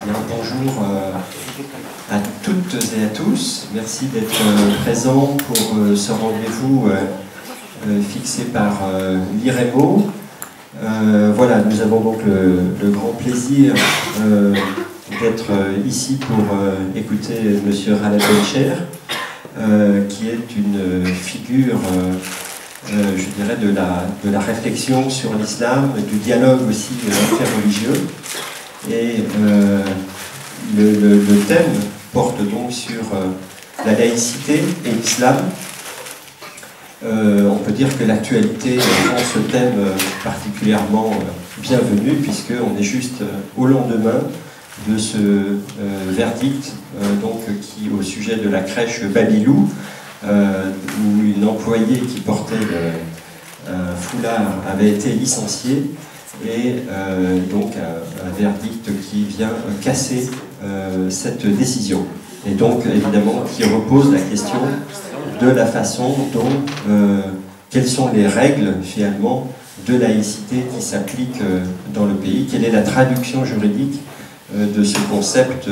Bien, bonjour à toutes et à tous. Merci d'être présents pour ce rendez-vous fixé par l'IREMO. Voilà, nous avons donc le grand plaisir d'être ici pour écouter M. Khaled Bencher, qui est une figure, je dirais, de la réflexion sur l'islam, du dialogue aussi interreligieux. Et le thème porte donc sur la laïcité et l'islam. On peut dire que l'actualité rend ce thème particulièrement bienvenu, puisqu'on est juste au lendemain de ce verdict donc, qui, au sujet de la crèche Babylou, où une employée qui portait un foulard avait été licenciée. Et donc un verdict qui vient casser cette décision. Et donc évidemment qui repose la question de la façon dont, quelles sont les règles finalement de laïcité qui s'appliquent dans le pays, quelle est la traduction juridique de ce concept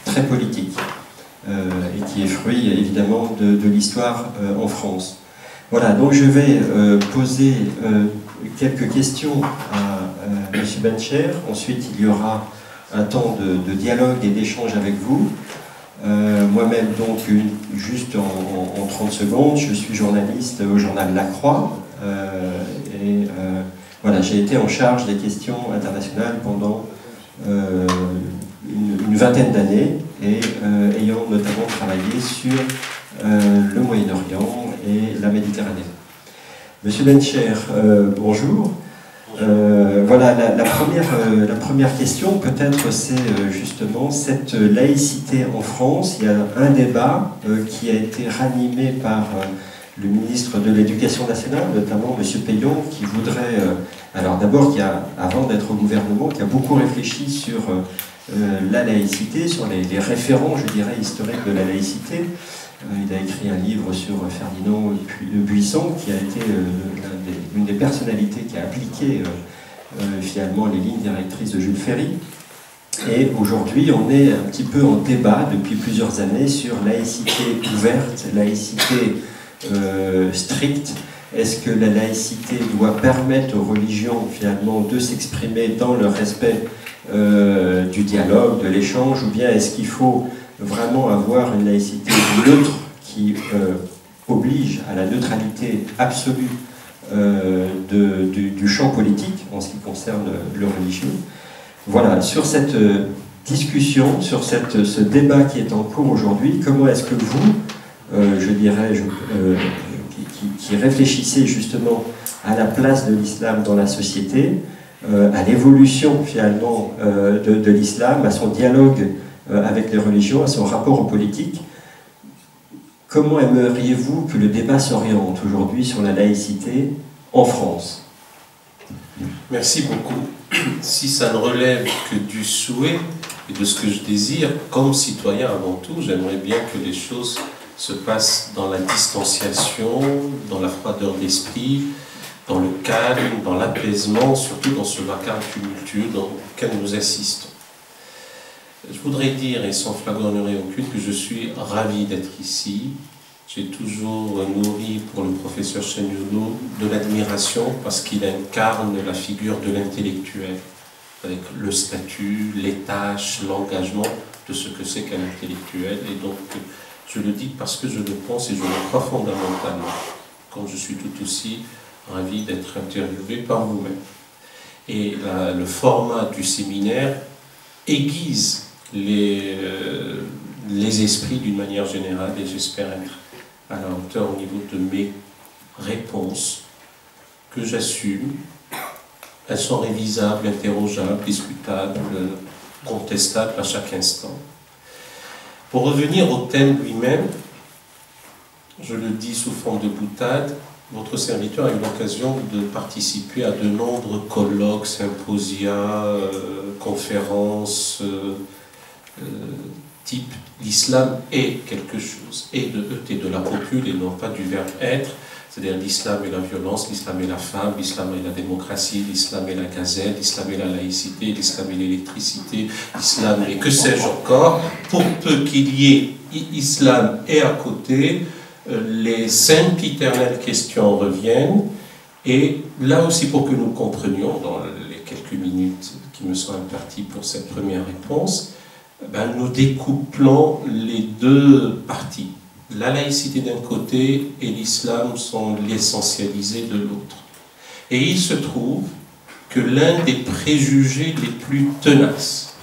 très politique et qui est fruit évidemment de l'histoire en France. Voilà, donc je vais poser quelques questions à M. Bencher. Ensuite, il y aura un temps de dialogue et d'échange avec vous. Moi-même, donc, juste en 30 secondes, je suis journaliste au journal La Croix. Voilà, j'ai été en charge des questions internationales pendant une vingtaine d'années, et ayant notamment travaillé sur le Moyen-Orient et la Méditerranée. Monsieur Bencher, bonjour. Voilà, la première question, peut-être, c'est justement cette laïcité en France. Il y a un débat qui a été ranimé par le ministre de l'Éducation nationale, notamment M. Peillon, qui voudrait, alors d'abord, avant d'être au gouvernement, qui a beaucoup réfléchi sur la laïcité, sur les référents, je dirais, historiques de la laïcité. Il a écrit un livre sur Ferdinand Buisson, qui a été une des personnalités qui a appliqué finalement les lignes directrices de Jules Ferry. Et aujourd'hui, on est un petit peu en débat depuis plusieurs années sur laïcité ouverte, laïcité stricte. Est-ce que la laïcité doit permettre aux religions finalement de s'exprimer dans le respect du dialogue, de l'échange, ou bien est-ce qu'il faut vraiment avoir une laïcité neutre qui oblige à la neutralité absolue du champ politique en ce qui concerne le religieux. Voilà, sur cette discussion, sur ce débat qui est en cours aujourd'hui, comment est-ce que vous, je dirais, qui réfléchissez justement à la place de l'islam dans la société, à l'évolution finalement de l'islam, à son dialogue avec les religions, à son rapport aux politiques, comment aimeriez-vous que le débat s'oriente aujourd'hui sur la laïcité en France? Merci beaucoup. Si ça ne relève que du souhait et de ce que je désire, comme citoyen avant tout, j'aimerais bien que les choses se passent dans la distanciation, dans la froideur d'esprit, dans le calme, dans l'apaisement, surtout dans ce vacarme tumultueux dans lequel nous assistons. Je voudrais dire, et sans flagornerie aucune, que je suis ravi d'être ici. J'ai toujours nourri pour le professeur Chagnodo de l'admiration parce qu'il incarne la figure de l'intellectuel, avec le statut, les tâches, l'engagement de ce que c'est qu'un intellectuel. Et donc, je le dis parce que je le pense et je le crois fondamentalement, comme je suis tout aussi ravi d'être interviewé par vous-même. Et le format du séminaire aiguise les esprits d'une manière générale, et j'espère être à la hauteur au niveau de mes réponses que j'assume. Elles sont révisables, interrogeables, discutables, contestables à chaque instant. Pour revenir au thème lui-même, je le dis sous forme de boutade, votre serviteur a eu l'occasion de participer à de nombreux colloques, symposia, conférences, type l'islam est quelque chose, et de la copule et non pas du verbe être. c'est-à-dire l'islam et la violence, l'islam et la femme, l'islam et la démocratie, l'islam et la gazette, l'islam et la laïcité, l'islam et l'électricité, l'islam et que sais-je encore, pour peu qu'il y ait islam et à côté, les sempiternelles questions reviennent, et là aussi pour que nous comprenions, dans les quelques minutes qui me sont imparties pour cette première réponse, nous découplons les deux parties. La laïcité d'un côté et l'islam sont l'essentialisé de l'autre. Et il se trouve que l'un des préjugés les plus tenaces,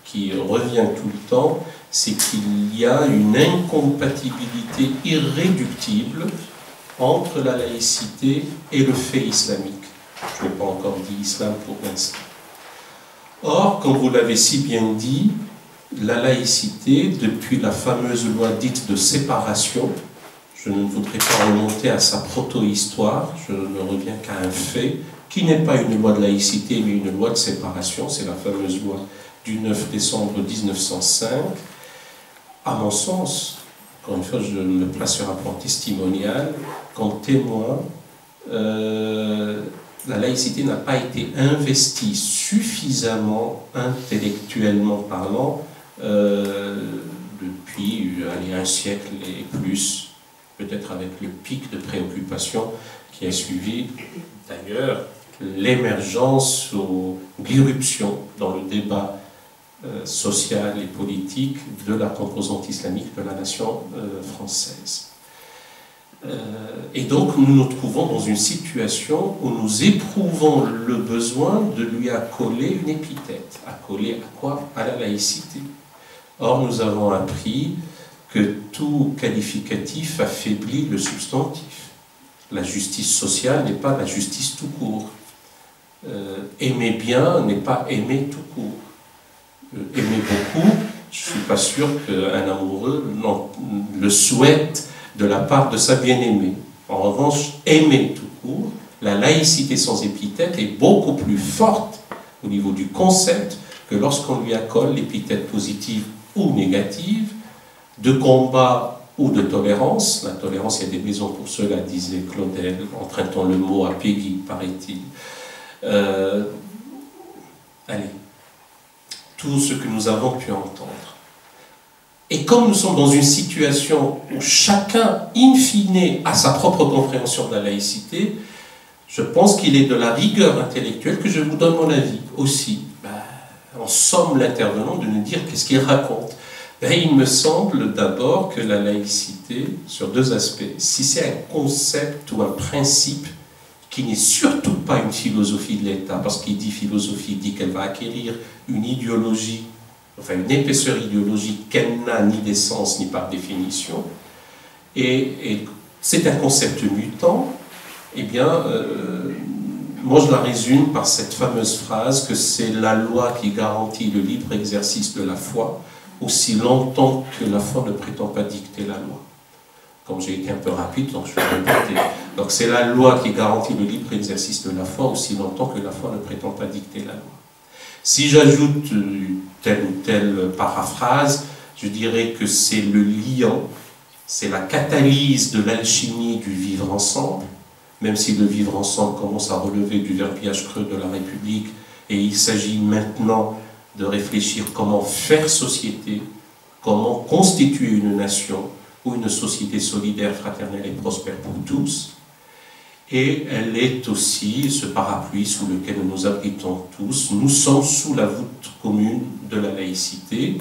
qui revient tout le temps, c'est qu'il y a une incompatibilité irréductible entre la laïcité et le fait islamique. Je n'ai pas encore dit islam pour l'instant. Or, comme vous l'avez si bien dit, la laïcité, depuis la fameuse loi dite de séparation, je ne voudrais pas remonter à sa proto-histoire, je ne reviens qu'à un fait, qui n'est pas une loi de laïcité, mais une loi de séparation, c'est la fameuse loi du 9 décembre 1905. À mon sens, encore une fois, je me place sur un plan testimonial, qu'en témoin, la laïcité n'a pas été investie suffisamment, intellectuellement parlant, depuis un siècle et plus, peut-être avec le pic de préoccupation qui a suivi, d'ailleurs, l'émergence ou l'irruption dans le débat social et politique de la composante islamique de la nation française. Et donc nous nous trouvons dans une situation où nous éprouvons le besoin de lui accoler une épithète. Accoler à quoi? À la laïcité. Or nous avons appris que tout qualificatif affaiblit le substantif. La justice sociale n'est pas la justice tout court. Aimer bien n'est pas aimer tout court. Aimer beaucoup, je ne suis pas sûr qu'un amoureux le souhaite de la part de sa bien-aimée. En revanche, aimer tout court, la laïcité sans épithète est beaucoup plus forte au niveau du concept que lorsqu'on lui accole l'épithète positive ou négative, de combat ou de tolérance. La tolérance, il y a des raisons pour cela, disait Claudel, empruntant le mot à Peggy, paraît-il. Allez, tout ce que nous avons pu entendre. Et comme nous sommes dans une situation où chacun, in fine, a sa propre compréhension de la laïcité, je pense qu'il est de la rigueur intellectuelle que je vous donne mon avis aussi. En somme, l'intervenant de nous dire qu'est-ce qu'il raconte. Il me semble d'abord que la laïcité, sur deux aspects, si c'est un concept ou un principe qui n'est surtout pas une philosophie de l'État, parce qu'il dit philosophie, il dit qu'elle va acquérir une idéologie, enfin une épaisseur idéologique qu'elle n'a ni d'essence ni par définition, et c'est un concept mutant, eh bien, moi je la résume par cette fameuse phrase que c'est la loi qui garantit le libre exercice de la foi, aussi longtemps que la foi ne prétend pas dicter la loi. Comme j'ai été un peu rapide, donc je vais répéter. Donc c'est la loi qui garantit le libre exercice de la foi, aussi longtemps que la foi ne prétend pas dicter la loi. Si j'ajoute telle ou telle paraphrase, je dirais que c'est le liant, c'est la catalyse de l'alchimie du vivre ensemble, même si le vivre ensemble commence à relever du verbiage creux de la République, et il s'agit maintenant de réfléchir comment faire société, comment constituer une nation ou une société solidaire, fraternelle et prospère pour tous. Et elle est aussi ce parapluie sous lequel nous nous abritons tous. Nous sommes sous la voûte commune de la laïcité.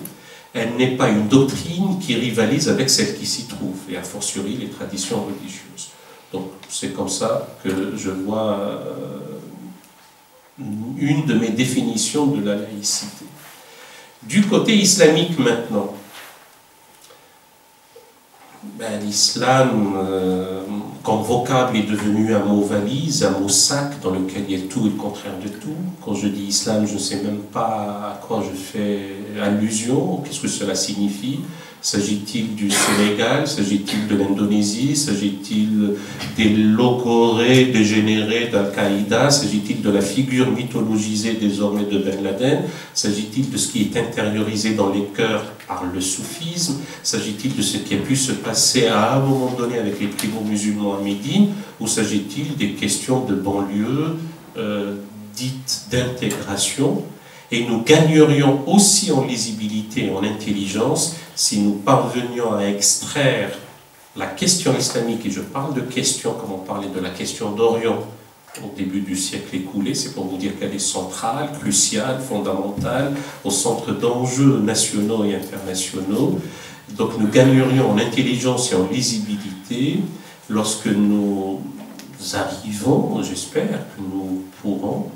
Elle n'est pas une doctrine qui rivalise avec celle qui s'y trouve, et a fortiori les traditions religieuses. Donc c'est comme ça que je vois une de mes définitions de la laïcité. Du côté islamique maintenant, l'islam comme vocable est devenu un mot valise, un mot sac dans lequel il y a tout et le contraire de tout. Quand je dis islam, je ne sais même pas à quoi je fais allusion, qu'est-ce que cela signifie. S'agit-il du Sénégal? S'agit-il de l'Indonésie? S'agit-il des logorées dégénérés d'Al-Qaïda? S'agit-il de la figure mythologisée désormais de Ben Laden? S'agit-il de ce qui est intériorisé dans les cœurs par le soufisme? S'agit-il de ce qui a pu se passer à un moment donné avec les tribus musulmans à Médine? Ou s'agit-il des questions de banlieue dites d'intégration? Et nous gagnerions aussi en lisibilité et en intelligence si nous parvenions à extraire la question islamique, et je parle de question comme on parlait de la question d'Orient au début du siècle écoulé, c'est pour vous dire qu'elle est centrale, cruciale, fondamentale, au centre d'enjeux nationaux et internationaux. Donc nous gagnerions en intelligence et en lisibilité lorsque nous arrivons, j'espère que nous pourrons,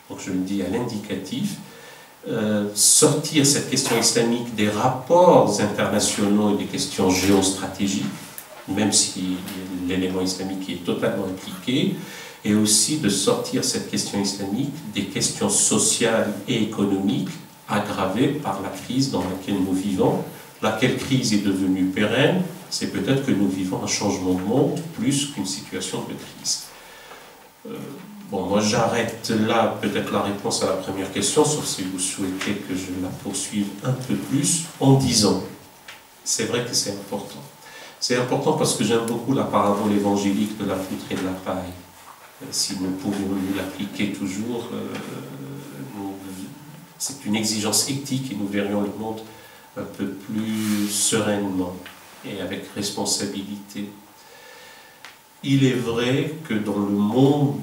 donc je le dis à l'indicatif, sortir cette question islamique des rapports internationaux et des questions géostratégiques, même si l'élément islamique est totalement impliqué, et aussi de sortir cette question islamique des questions sociales et économiques aggravées par la crise dans laquelle nous vivons. Laquelle crise est devenue pérenne? C'est peut-être que nous vivons un changement de monde plus qu'une situation de crise. Bon, moi j'arrête là peut-être la réponse à la première question, sauf si vous souhaitez que je la poursuive un peu plus, en disant, c'est vrai que c'est important. C'est important parce que j'aime beaucoup la parabole évangélique de la poutre et de la paille. Si nous pouvions l'appliquer toujours, c'est une exigence éthique et nous verrions le monde un peu plus sereinement et avec responsabilité. Il est vrai que dans le monde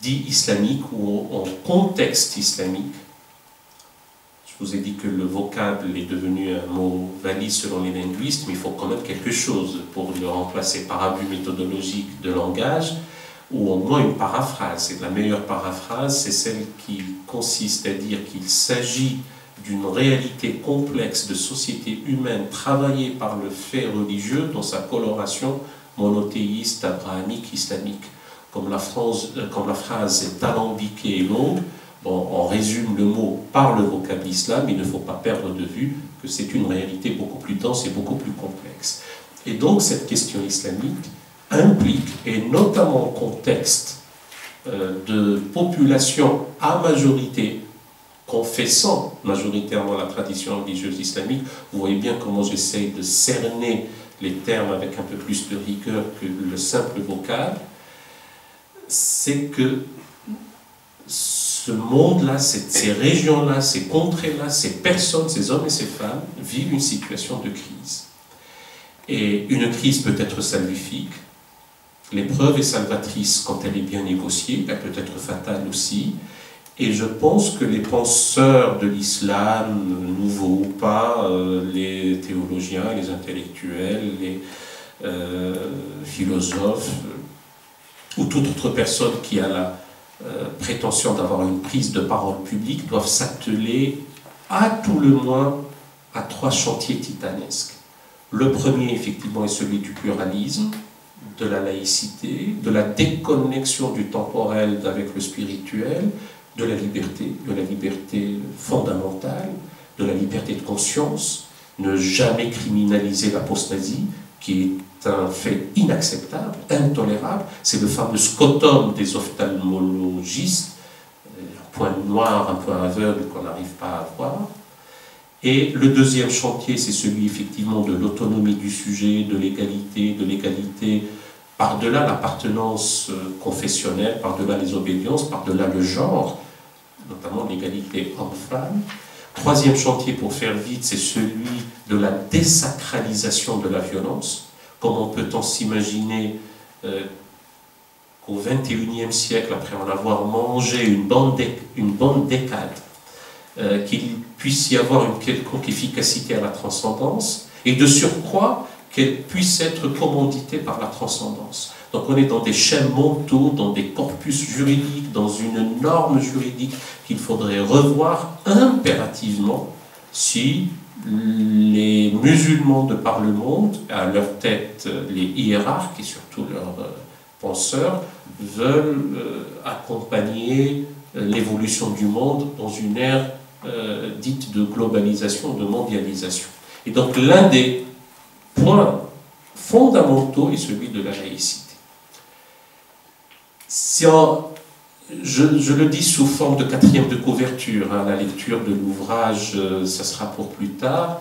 dit islamique ou en contexte islamique, je vous ai dit que le vocable est devenu un mot valide selon les linguistes, mais il faut quand même quelque chose pour le remplacer par abus méthodologique de langage, ou au moins une paraphrase. Et la meilleure paraphrase, c'est celle qui consiste à dire qu'il s'agit d'une réalité complexe de société humaine travaillée par le fait religieux dans sa coloration monothéiste, abrahamique, islamique. Comme la phrase est alambiquée et longue, bon, on résume le mot par le vocable islam, il ne faut pas perdre de vue que c'est une réalité beaucoup plus dense et beaucoup plus complexe. Et donc cette question islamique implique, et notamment en contexte de population à majorité, confessant majoritairement la tradition religieuse islamique, vous voyez bien comment j'essaye de cerner les termes avec un peu plus de rigueur que le simple vocable, c'est que ce monde-là, ces régions-là, ces contrées-là, ces personnes, ces hommes et ces femmes vivent une situation de crise. Et une crise peut être salvifique, l'épreuve est salvatrice quand elle est bien négociée, elle peut être fatale aussi. Et je pense que les penseurs de l'islam, nouveaux ou pas, les théologiens, les intellectuels, les philosophes, ou toute autre personne qui a la prétention d'avoir une prise de parole publique, doivent s'atteler à tout le moins à 3 chantiers titanesques. Le premier, effectivement, est celui du pluralisme, de la laïcité, de la déconnexion du temporel avec le spirituel, de la liberté fondamentale, de la liberté de conscience, ne jamais criminaliser l'apostasie, qui est un fait inacceptable, intolérable. C'est le fameux scotum des ophtalmologistes, un point noir, un point aveugle qu'on n'arrive pas à voir. Et le deuxième chantier, c'est celui effectivement de l'autonomie du sujet, de l'égalité par-delà l'appartenance confessionnelle, par-delà les obédiences, par-delà le genre, notamment l'égalité homme-femme. Troisième chantier, pour faire vite, c'est celui de la désacralisation de la violence. Comment peut-on s'imaginer qu'au XXIe siècle, après en avoir mangé une bonne décade, qu'il puisse y avoir une quelconque efficacité à la transcendance, et de surcroît, qu'elle puisse être commanditée par la transcendance. Donc on est dans des chaînes mentaux, dans des corpus juridiques, dans une norme juridique qu'il faudrait revoir impérativement si les musulmans de par le monde, à leur tête les hiérarques et surtout leurs penseurs, veulent accompagner l'évolution du monde dans une ère dite de globalisation, de mondialisation. Et donc l'un des points fondamentaux est celui de la laïcité. Je le dis sous forme de quatrième de couverture, hein, la lecture de l'ouvrage, ça sera pour plus tard.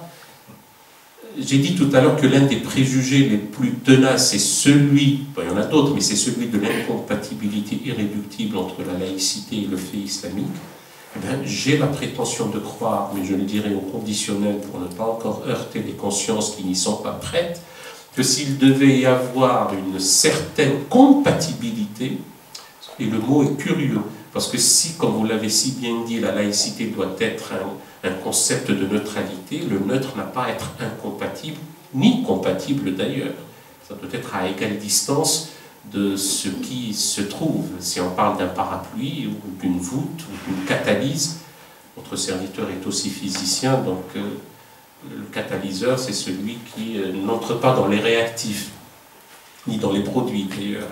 J'ai dit tout à l'heure que l'un des préjugés les plus tenaces, c'est celui, bon, il y en a d'autres, mais c'est celui de l'incompatibilité irréductible entre la laïcité et le fait islamique. Eh bien, j'ai la prétention de croire, mais je le dirai au conditionnel pour ne pas encore heurter les consciences qui n'y sont pas prêtes, que s'il devait y avoir une certaine compatibilité, et le mot est curieux, parce que si, comme vous l'avez si bien dit, la laïcité doit être un concept de neutralité, le neutre n'a pas à être incompatible, ni compatible d'ailleurs. Ça doit être à égale distance de ce qui se trouve. Si on parle d'un parapluie, ou d'une voûte, ou d'une catalyse, notre serviteur est aussi physicien, donc le catalyseur, c'est celui qui n'entre pas dans les réactifs, ni dans les produits d'ailleurs.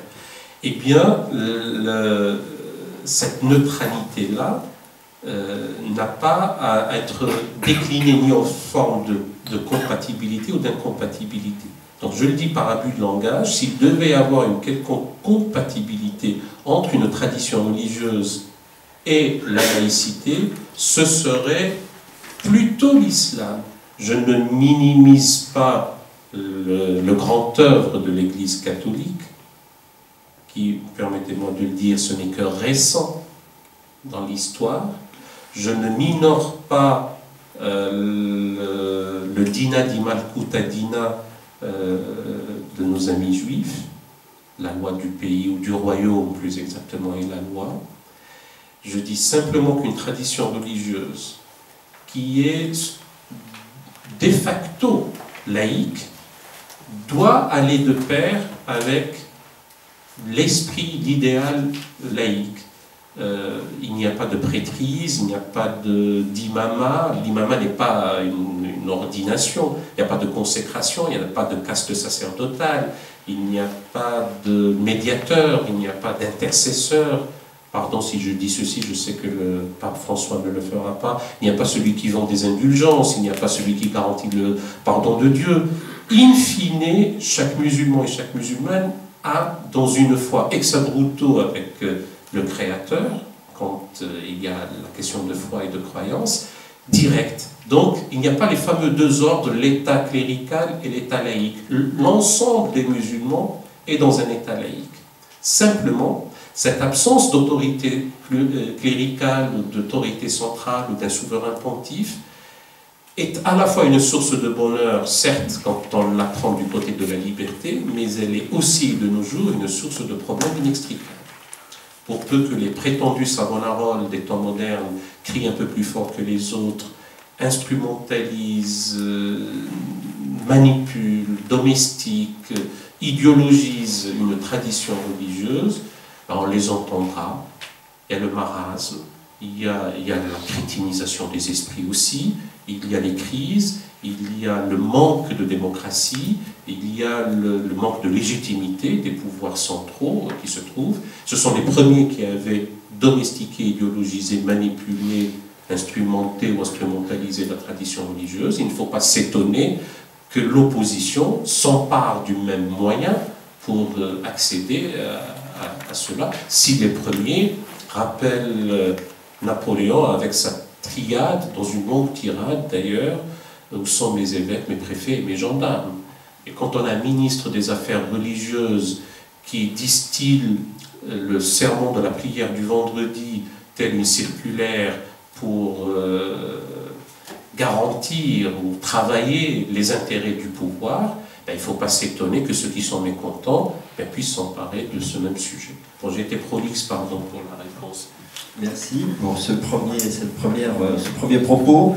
Eh bien, cette neutralité-là n'a pas à être déclinée ni en forme de compatibilité ou d'incompatibilité. Donc je le dis par abus de langage, s'il devait y avoir une quelconque compatibilité entre une tradition religieuse et la laïcité, ce serait plutôt l'islam. Je ne minimise pas le grand œuvre de l'Église catholique, qui, permettez-moi de le dire, ce n'est que récent dans l'histoire. Je ne minore pas le Dina di Malkuta Dina de nos amis juifs, la loi du pays ou du royaume plus exactement est la loi. Je dis simplement qu'une tradition religieuse qui est de facto laïque doit aller de pair avec l'esprit, l'idéal laïque. Il n'y a pas de prêtrise, il n'y a pas d'imama. L'imama n'est pas une ordination, il n'y a pas de consécration, il n'y a pas de caste sacerdotale, il n'y a pas de médiateur, il n'y a pas d'intercesseur. Pardon si je dis ceci, je sais que le pape François ne le fera pas. Il n'y a pas celui qui vend des indulgences, il n'y a pas celui qui garantit le pardon de Dieu. In fine, chaque musulman et chaque musulmane a, dans une foi ex abrupto avec le Créateur, quand il y a la question de foi et de croyance, directe. Donc, il n'y a pas les fameux deux ordres, l'état clérical et l'état laïque. L'ensemble des musulmans est dans un état laïque. Simplement, cette absence d'autorité cléricale, d'autorité centrale ou d'un souverain pontife est à la fois une source de bonheur, certes, quand on la prend du côté de la liberté, mais elle est aussi, de nos jours, une source de problèmes inextricables. Pour peu que les prétendus Savonarola des temps modernes crient un peu plus fort que les autres, instrumentalisent, manipulent, domestiquent, idéologisent une tradition religieuse, on les entendra. Il y a le marasme, il y a la crétinisation des esprits aussi, il y a les crises, il y a le manque de démocratie, il y a le manque de légitimité des pouvoirs centraux qui se trouvent. Ce sont les premiers qui avaient domestiqué, idéologisé, manipulé, instrumenté ou instrumentalisé la tradition religieuse. Il ne faut pas s'étonner que l'opposition s'empare du même moyen pour accéder à cela. Si les premiers rappellent Napoléon avec sa triade, dans une longue tirade d'ailleurs, où sont mes évêques, mes préfets et mes gendarmes. Et quand on a un ministre des Affaires religieuses qui distille le sermon de la prière du vendredi, tel une circulaire pour garantir ou travailler les intérêts du pouvoir, il ne faut pas s'étonner que ceux qui sont mécontents puissent s'emparer de ce même sujet. Bon, j'ai été prolixe, pardon pour la réponse. Merci pour ce premier propos.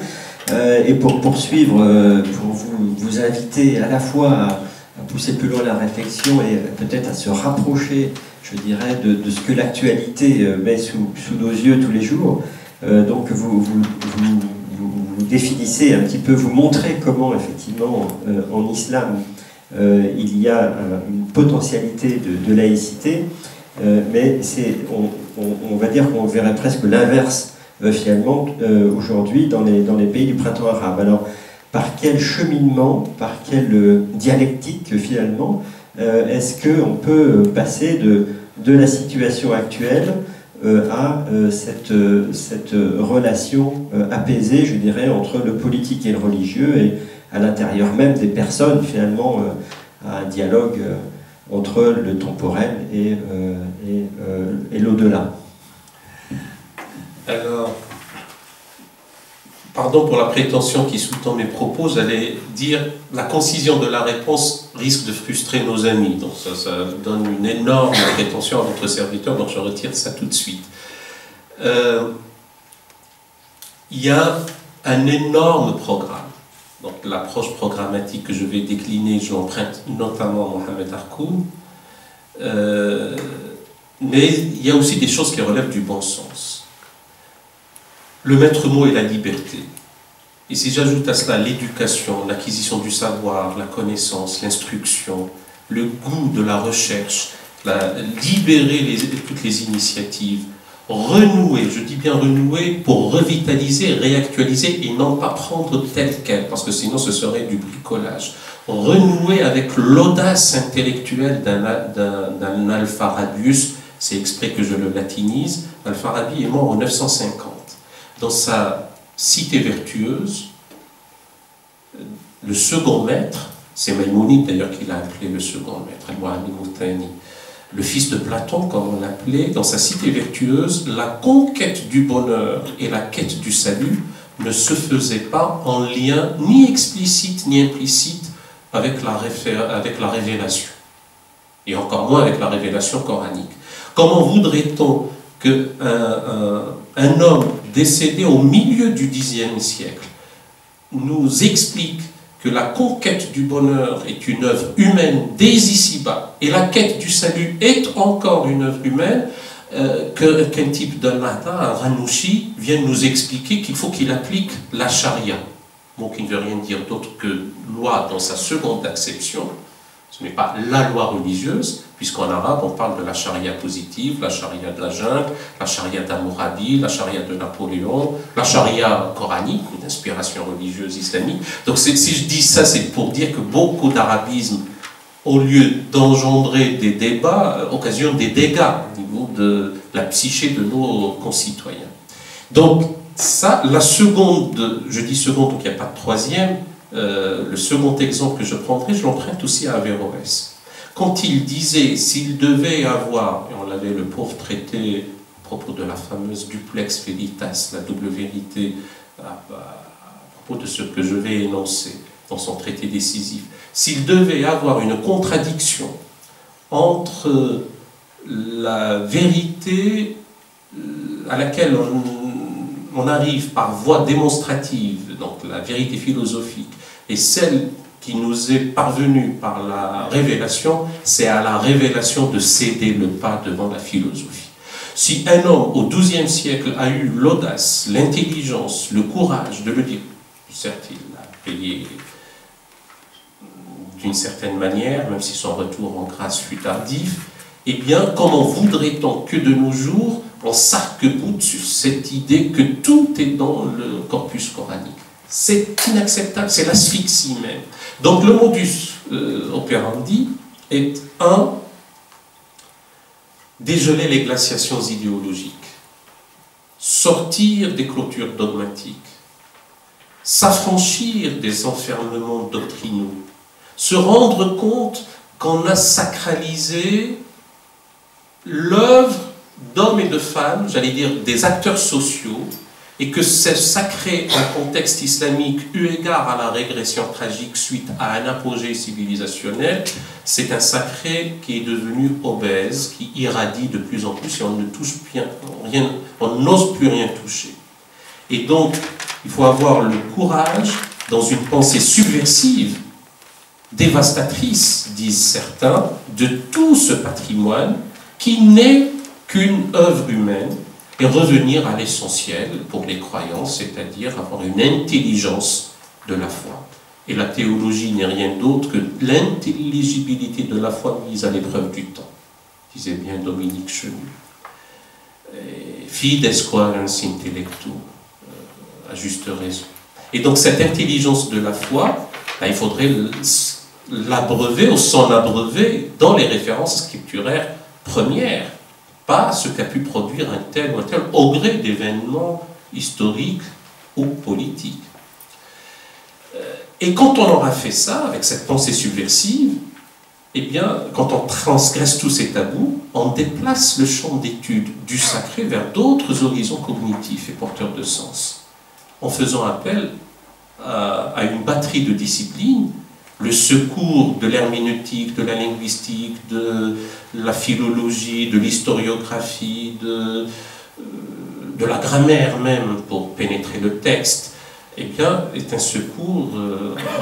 Et pour poursuivre, pour vous inviter à la fois à pousser plus loin la réflexion et peut-être à se rapprocher, je dirais, de ce que l'actualité met sous nos yeux tous les jours. Donc vous définissez un petit peu, vous montrez comment effectivement en islam il y a une potentialité de laïcité, mais on va dire qu'on verrait presque l'inverse finalement aujourd'hui dans les pays du printemps arabe. Alors par quel cheminement, par quelle dialectique finalement, est-ce qu'on peut passer de la situation actuelle à cette relation apaisée, je dirais, entre le politique et le religieux, et à l'intérieur même des personnes, finalement, à un dialogue entre le temporel et l'au-delà. Alors, pardon pour la prétention qui sous-tend mes propos, j'allais dire la concision de la réponse risque de frustrer nos amis. Donc ça donne une énorme prétention à votre serviteur, donc je retire ça tout de suite. Il y a un énorme programme. Donc l'approche programmatique que je vais décliner, je l'emprunte notamment à Mohamed Harkoun. Mais il y a aussi des choses qui relèvent du bon sens. Le maître mot est la liberté. Et si j'ajoute à cela l'éducation, l'acquisition du savoir, la connaissance, l'instruction, le goût de la recherche, libérer toutes les initiatives, renouer, je dis bien renouer, pour revitaliser, réactualiser et non pas prendre tel quel, parce que sinon ce serait du bricolage. Renouer avec l'audace intellectuelle d'un Al-Farabius, c'est exprès que je le latinise. Al-Farabi est mort en 950. Dans sa cité vertueuse, le second maître, c'est Maïmonide d'ailleurs qui l'a appelé le second maître, Al-Mu'allim, le fils de Platon, comme on l'appelait, dans sa cité vertueuse, la conquête du bonheur et la quête du salut ne se faisaient pas en lien ni explicite ni implicite avec la révélation, et encore moins avec la révélation coranique. Comment voudrait-on qu'un homme décédé au milieu du Xe siècle nous explique que la conquête du bonheur est une œuvre humaine dès ici-bas, et la quête du salut est encore une œuvre humaine, qu'un type d'Allah, un Ranouchi, vienne nous expliquer qu'il faut qu'il applique la charia, mot qui ne veut rien dire d'autre que loi dans sa seconde acception. Ce n'est pas la loi religieuse, puisqu'en arabe on parle de la charia positive, la charia de la jungle, la charia d'Hammurabi, la charia de Napoléon, la charia coranique ou d'inspiration religieuse islamique. Donc si je dis ça, c'est pour dire que beaucoup d'arabisme, au lieu d'engendrer des débats, occasionnent des dégâts au niveau de la psyché de nos concitoyens. Donc ça, la seconde, je dis seconde, donc il n'y a pas de troisième, le second exemple que je prendrai, je l'emprunte aussi à Averroès. Quand il disait, s'il devait avoir, et on l'avait le pauvre traité à propos de la fameuse duplex veritas, la double vérité, à propos de ce que je vais énoncer dans son traité décisif, s'il devait avoir une contradiction entre la vérité à laquelle on arrive par voie démonstrative, donc la vérité philosophique, et celle qui nous est parvenue par la révélation, c'est à la révélation de céder le pas devant la philosophie. Si un homme au XIIe siècle a eu l'audace, l'intelligence, le courage de le dire, certes il a payé d'une certaine manière, même si son retour en grâce fut tardif, eh bien comment voudrait-on que de nos jours on s'arc-boute sur cette idée que tout est dans le corpus coranique? C'est inacceptable, c'est l'asphyxie même. Donc le modus operandi est dégeler les glaciations idéologiques, sortir des clôtures dogmatiques, s'affranchir des enfermements doctrinaux, se rendre compte qu'on a sacralisé l'œuvre d'hommes et de femmes, j'allais dire des acteurs sociaux, et que c'est sacré en contexte islamique, eu égard à la régression tragique suite à un apogée civilisationnel, c'est un sacré qui est devenu obèse, qui irradie de plus en plus, et on ne touche rien, on n'ose plus rien toucher. Et donc, il faut avoir le courage, dans une pensée subversive, dévastatrice, disent certains, de tout ce patrimoine qui n'est qu'une œuvre humaine, et revenir à l'essentiel pour les croyants, c'est-à-dire avoir une intelligence de la foi. Et la théologie n'est rien d'autre que l'intelligibilité de la foi mise à l'épreuve du temps, disait bien Dominique Chenu. Fides quærens intellectu, à juste raison. Et donc cette intelligence de la foi, ben, il faudrait l'abreuver ou s'en abreuver dans les références scripturaires premières, pas ce qu'a pu produire un tel ou un tel au gré d'événements historiques ou politiques. Et quand on aura fait ça, avec cette pensée subversive, eh bien, quand on transgresse tous ces tabous, on déplace le champ d'étude du sacré vers d'autres horizons cognitifs et porteurs de sens, en faisant appel à une batterie de disciplines, le secours de l'herméneutique, de la linguistique, de la philologie, de l'historiographie, de la grammaire même pour pénétrer le texte, eh bien, est un secours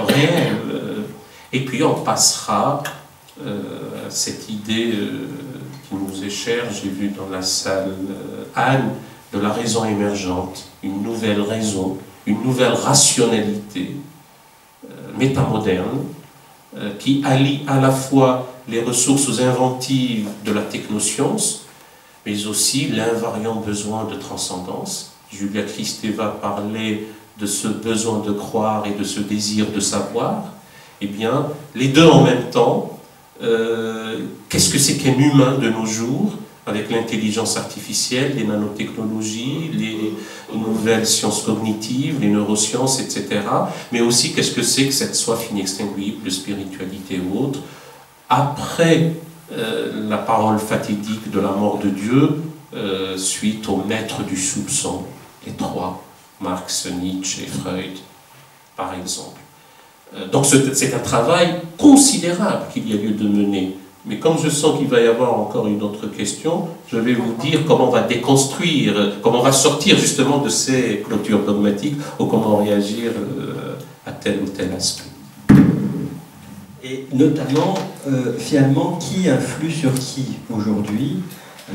réel. Et puis on passera cette idée qui nous est chère, j'ai vu dans la salle Anne, de la raison émergente, une nouvelle raison, une nouvelle rationalité métamoderne qui allie à la fois les ressources inventives de la technoscience, mais aussi l'invariant besoin de transcendance. Julia Kristeva parlait de ce besoin de croire et de ce désir de savoir. Eh bien, les deux en même temps, qu'est-ce que c'est qu'un humain de nos jours, avec l'intelligence artificielle, les nanotechnologies, les nouvelles sciences cognitives, les neurosciences, etc. Mais aussi, qu'est-ce que c'est que cette soif inextinguible de spiritualité ou autre, après la parole fatidique de la mort de Dieu, suite au maître du soupçon, les trois, Marx, Nietzsche et Freud, par exemple. Donc c'est un travail considérable qu'il y a lieu de mener. Mais comme je sens qu'il va y avoir encore une autre question, je vais vous dire comment on va déconstruire, comment on va sortir justement de ces clôtures dogmatiques ou comment réagir à tel ou tel aspect. Et notamment, finalement, qui influe sur qui aujourd'hui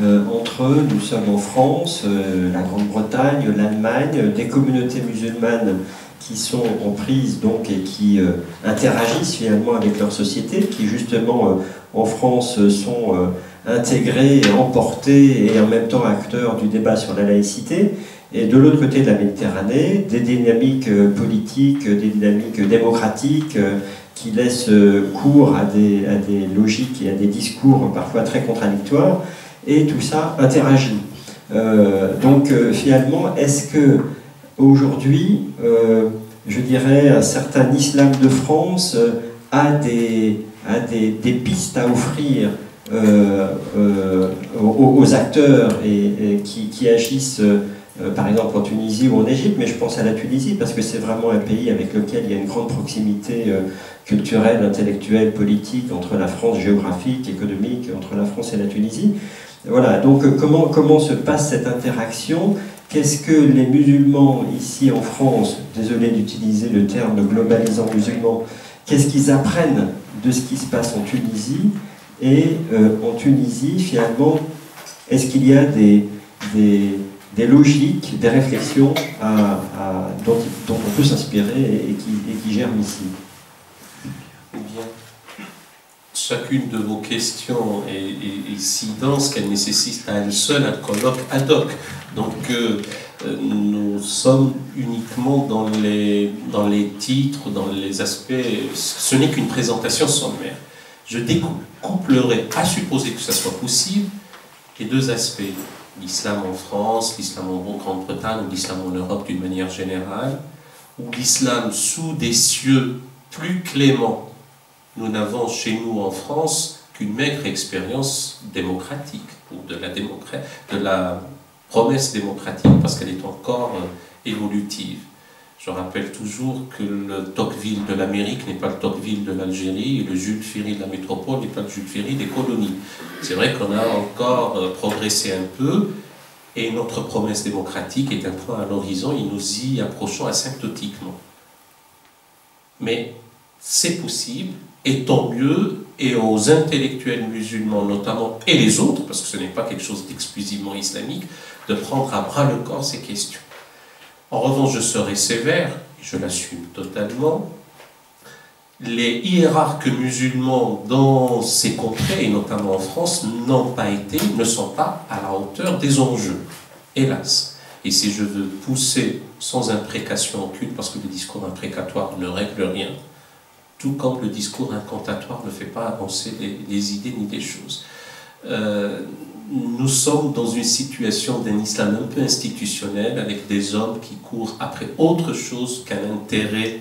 entre, nous sommes en France, la Grande-Bretagne, l'Allemagne, des communautés musulmanes qui sont en prise donc et qui interagissent finalement avec leur société, qui justement en France sont intégrés, emportés et en même temps acteurs du débat sur la laïcité, et de l'autre côté de la Méditerranée, des dynamiques politiques, des dynamiques démocratiques qui laissent cours à des logiques et à des discours parfois très contradictoires, et tout ça interagit. Donc finalement, est-ce que aujourd'hui, je dirais, un certain islam de France a des pistes à offrir aux acteurs et qui agissent, par exemple en Tunisie ou en Égypte, mais je pense à la Tunisie parce que c'est vraiment un pays avec lequel il y a une grande proximité culturelle, intellectuelle, politique entre la France géographique, économique, entre la France et la Tunisie. Voilà, donc comment se passe cette interaction? Qu'est-ce que les musulmans ici en France, désolé d'utiliser le terme de globalisant musulman, qu'est-ce qu'ils apprennent de ce qui se passe en Tunisie? Et en Tunisie, finalement, est-ce qu'il y a des logiques, des réflexions dont on peut s'inspirer et qui germent ici? Eh bien, chacune de vos questions est si dense qu'elle nécessite à elle seule un colloque ad hoc. Donc, nous sommes uniquement dans les titres, dans les aspects. Ce n'est qu'une présentation sommaire. Je découplerai, à supposer que ça soit possible, les deux aspects. L'islam en France, l'islam en Grande-Bretagne, l'islam en Europe d'une manière générale, ou l'islam sous des cieux plus cléments. Nous n'avons chez nous en France qu'une maigre expérience démocratique, ou de la promesse démocratique, parce qu'elle est encore évolutive. Je rappelle toujours que le Tocqueville de l'Amérique n'est pas le Tocqueville de l'Algérie, et le Jules Ferry de la métropole n'est pas le Jules Ferry des colonies. C'est vrai qu'on a encore progressé un peu, et notre promesse démocratique est un point à l'horizon, et nous y approchons asymptotiquement. Mais c'est possible, et tant mieux, et aux intellectuels musulmans notamment, et les autres, parce que ce n'est pas quelque chose d'exclusivement islamique, de prendre à bras le corps ces questions. En revanche, je serai sévère, et je l'assume totalement, les hiérarques musulmans dans ces contrées, et notamment en France, ne sont pas à la hauteur des enjeux, hélas. Et si je veux pousser sans imprécation aucune, parce que le discours imprécatoire ne règle rien, tout comme le discours incantatoire ne fait pas avancer les idées ni les choses. Nous sommes dans une situation d'un islam un peu institutionnel, avec des hommes qui courent après autre chose qu'un intérêt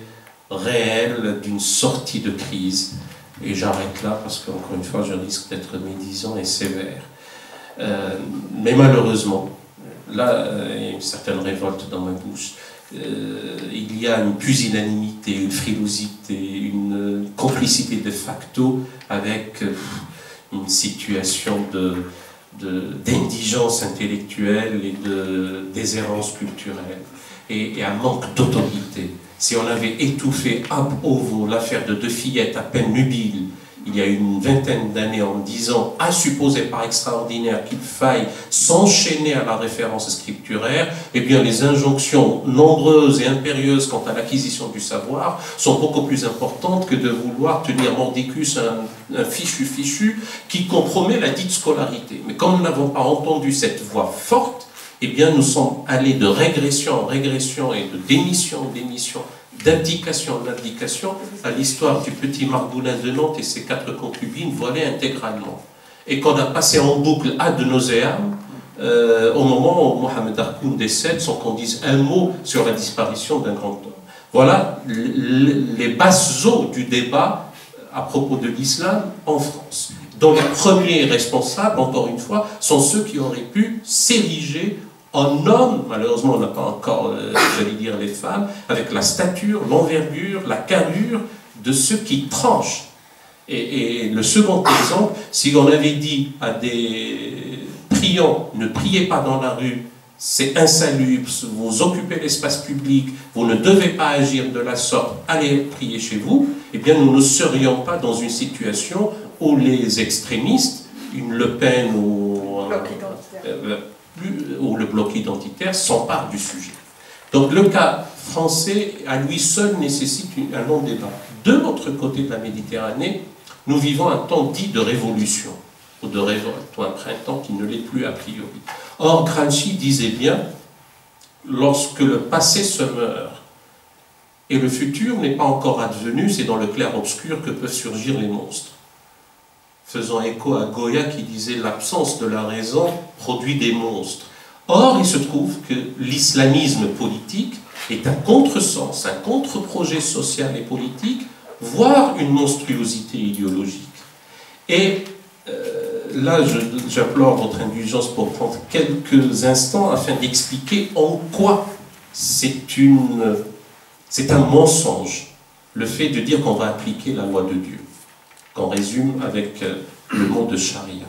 réel d'une sortie de crise. Et j'arrête là parce qu'encore une fois, je risque d'être médisant et sévère. Mais malheureusement, là, il y a une certaine révolte dans ma bouche. Il y a une pusillanimité, une frilosité, une complicité de facto avec une situation d'indigence intellectuelle et de déshérence culturelle et un manque d'autorité. Si on avait étouffé ab ovo l'affaire de deux fillettes à peine nubiles il y a une vingtaine d'années en disant, à supposer par extraordinaire qu'il faille s'enchaîner à la référence scripturaire, eh bien les injonctions nombreuses et impérieuses quant à l'acquisition du savoir sont beaucoup plus importantes que de vouloir tenir mordicus un fichu qui compromet la dite scolarité. Mais comme nous n'avons pas entendu cette voix forte, eh bien nous sommes allés de régression en régression et de démission en démission, d'abdication en abdication, à l'histoire du petit Margoulin de Nantes et ses 4 concubines voilées intégralement. Et qu'on a passé en boucle ad nauseam au moment où Mohamed Harkoun décède, sans qu'on dise un mot sur la disparition d'un grand homme. Voilà les basses eaux du débat à propos de l'islam en France, dont les premiers responsables, encore une fois, sont ceux qui auraient pu s'ériger en homme. Malheureusement, on n'a pas encore, j'allais dire, les femmes, avec la stature, l'envergure, la carrure de ceux qui tranchent. Et le second exemple, si on avait dit à des priants, ne priez pas dans la rue, c'est insalubre, vous occupez l'espace public, vous ne devez pas agir de la sorte, allez prier chez vous, eh bien nous ne serions pas dans une situation où les extrémistes, une Le Pen ou le bloc identitaire s'emparent du sujet. Donc le cas français, à lui seul, nécessite un long débat. De l'autre côté de la Méditerranée, nous vivons un temps dit de révolution, ou de révolte, ou un printemps qui ne l'est plus a priori. Or, Gramsci disait bien, lorsque le passé se meurt, et le futur n'est pas encore advenu, c'est dans le clair-obscur que peuvent surgir les monstres. Faisant écho à Goya qui disait « l'absence de la raison produit des monstres ». Or, il se trouve que l'islamisme politique est un contresens, un contre-projet social et politique, voire une monstruosité idéologique. Et là, j'implore votre indulgence pour prendre quelques instants afin d'expliquer en quoi c'est un mensonge, le fait de dire qu'on va appliquer la loi de Dieu, qu'on résume avec le mot de charia.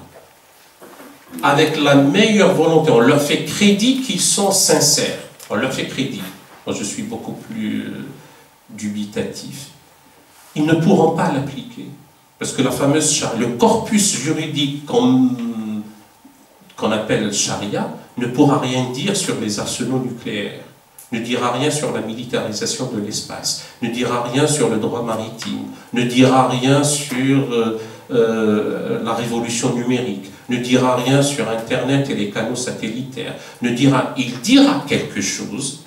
Avec la meilleure volonté, on leur fait crédit qu'ils sont sincères, on leur fait crédit. Moi, je suis beaucoup plus dubitatif. Ils ne pourront pas l'appliquer. Parce que la fameuse charia, le corpus juridique qu'on appelle charia, ne pourra rien dire sur les arsenaux nucléaires, ne dira rien sur la militarisation de l'espace, ne dira rien sur le droit maritime, ne dira rien sur la révolution numérique, ne dira rien sur Internet et les canaux satellitaires, il dira quelque chose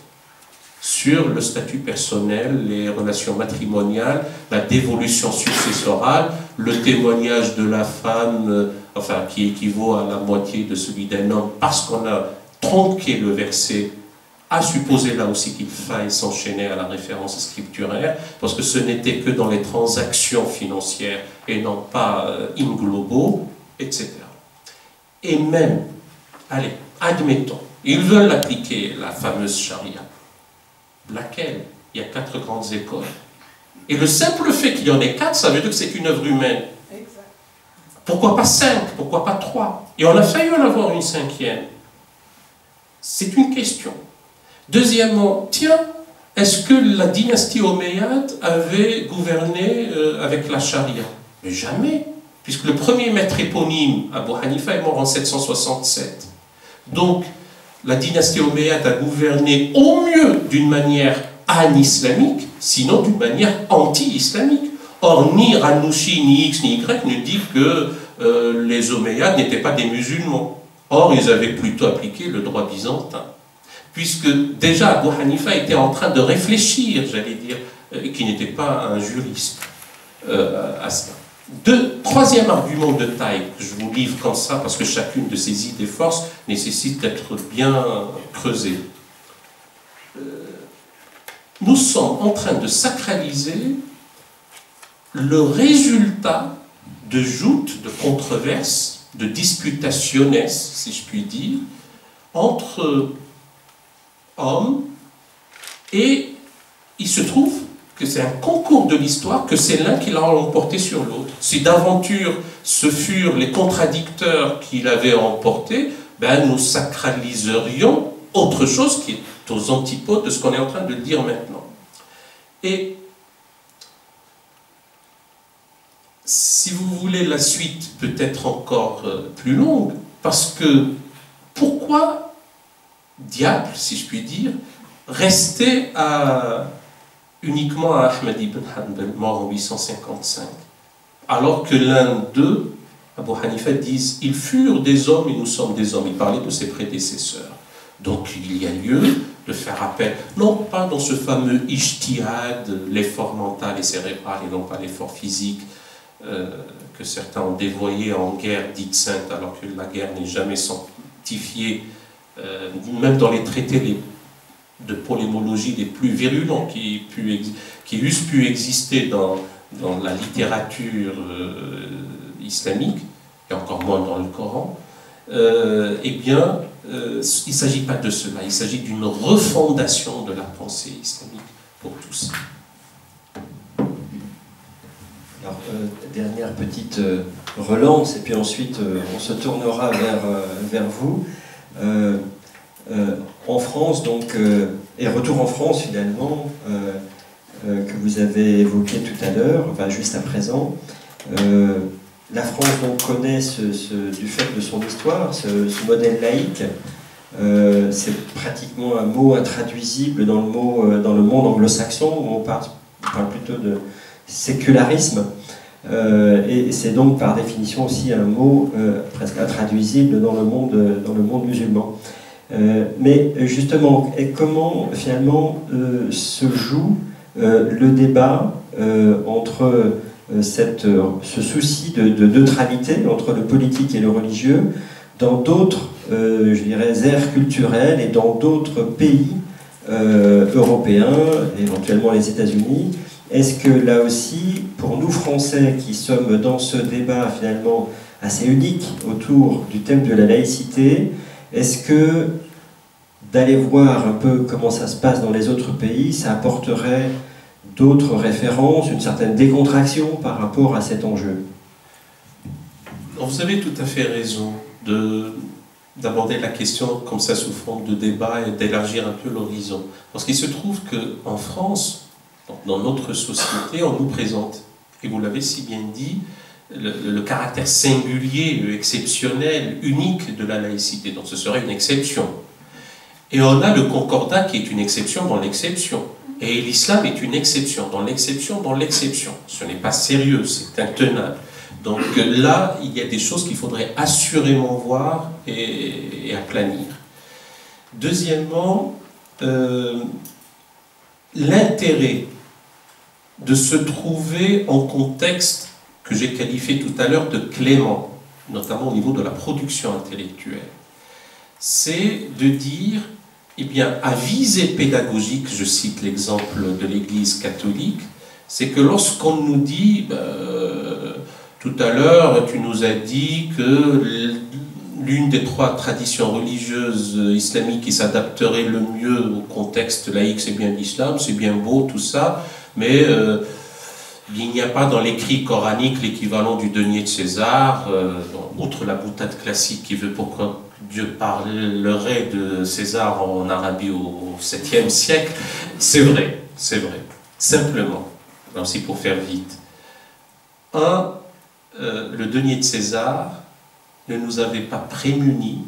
sur le statut personnel, les relations matrimoniales, la dévolution successorale, le témoignage de la femme, enfin qui équivaut à la moitié de celui d'un homme, parce qu'on a tronqué le verset, à supposer là aussi qu'il faille s'enchaîner à la référence scripturaire, parce que ce n'était que dans les transactions financières et non pas in globo, etc. Et même, allez, admettons, ils veulent appliquer la fameuse charia. Laquelle? Il y a 4 grandes écoles. Et le simple fait qu'il y en ait 4, ça veut dire que c'est une œuvre humaine. Exact. Pourquoi pas 5? Pourquoi pas 3? Et on a failli en avoir une 5e. C'est une question. Deuxièmement, tiens, est-ce que la dynastie omeyyade avait gouverné avec la charia? Mais jamais, puisque le premier maître éponyme, Abu Hanifa, est mort en 767. Donc, la dynastie omeyyade a gouverné au mieux d'une manière an-islamique, sinon d'une manière anti-islamique. Or, ni Ranouchi, ni X, ni Y ne dit que les omeyyades n'étaient pas des musulmans. Or, ils avaient plutôt appliqué le droit byzantin. puisque déjà Abu Hanifa était en train de réfléchir, j'allais dire, qui n'était pas un juriste à cela. Troisième argument de taille que je vous livre comme ça, parce que chacune de ces idées forces nécessite d'être bien creusée. Nous sommes en train de sacraliser le résultat de joutes, de controverses, de disputationes, si je puis dire, entre hommes, et il se trouve que c'est un concours de l'histoire, que c'est l'un qui l'a emporté sur l'autre. Si d'aventure ce furent les contradicteurs qui l'avaient emporté, ben nous sacraliserions autre chose qui est aux antipodes de ce qu'on est en train de dire maintenant. Et si vous voulez la suite peut-être encore plus longue, parce que pourquoi, diable, si je puis dire, rester uniquement à Ahmed ibn Hanbal, mort en 855, alors que l'un d'eux, Abu Hanifa, disent « Ils furent des hommes et nous sommes des hommes ». Il parlait de ses prédécesseurs. Donc il y a lieu de faire appel, non pas dans ce fameux ijtihad, l'effort mental et cérébral, et non pas l'effort physique, que certains ont dévoyé en guerre dite sainte, alors que la guerre n'est jamais sanctifiée, même dans les traités de polémologie les plus virulents qui eussent pu exister dans la littérature islamique, et encore moins dans le Coran, eh bien, il ne s'agit pas de cela, il s'agit d'une refondation de la pensée islamique pour tous. Alors, dernière petite relance, et puis ensuite on se tournera vers vous. En France, donc, et retour en France finalement, que vous avez évoqué tout à l'heure, enfin juste à présent. La France donc connaît du fait de son histoire, ce modèle laïque. C'est pratiquement un mot intraduisible dans le monde anglo-saxon, où on parle plutôt de sécularisme. Et c'est donc par définition aussi un mot presque intraduisible dans le monde musulman. Mais justement, comment finalement se joue le débat entre ce souci de neutralité entre le politique et le religieux dans d'autres, je dirais, aires culturelles et dans d'autres pays européens, éventuellement les États-Unis? Est-ce que là aussi, pour nous Français qui sommes dans ce débat finalement assez unique autour du thème de la laïcité, est-ce que d'aller voir un peu comment ça se passe dans les autres pays, ça apporterait d'autres références, une certaine décontraction par rapport à cet enjeu? Vous avez tout à fait raison d'aborder la question comme ça sous forme de débat et d'élargir un peu l'horizon. Parce qu'il se trouve qu'en France, dans notre société, on nous présente, et vous l'avez si bien dit, le caractère singulier, exceptionnel, unique de la laïcité. Donc ce serait une exception. Et on a le concordat qui est une exception dans l'exception. Et l'islam est une exception dans l'exception dans l'exception. Ce n'est pas sérieux, c'est intenable. Donc là, il y a des choses qu'il faudrait assurément voir et aplanir. Deuxièmement, l'intérêt de se trouver en contexte que j'ai qualifié tout à l'heure de clément, notamment au niveau de la production intellectuelle, c'est de dire, eh bien, à visée pédagogique, je cite l'exemple de l'Église catholique, c'est que lorsqu'on nous dit, tout à l'heure, tu nous as dit que l'une des 3 traditions religieuses islamiques qui s'adapterait le mieux au contexte laïque, c'est bien l'islam, c'est bien beau tout ça, mais il n'y a pas dans l'écrit coranique l'équivalent du denier de César, outre la boutade classique qui veut pourquoi Dieu parlerait de César en Arabie au 7e siècle. C'est vrai, simplement, aussi pour faire vite. Le denier de César ne nous avait pas prémunis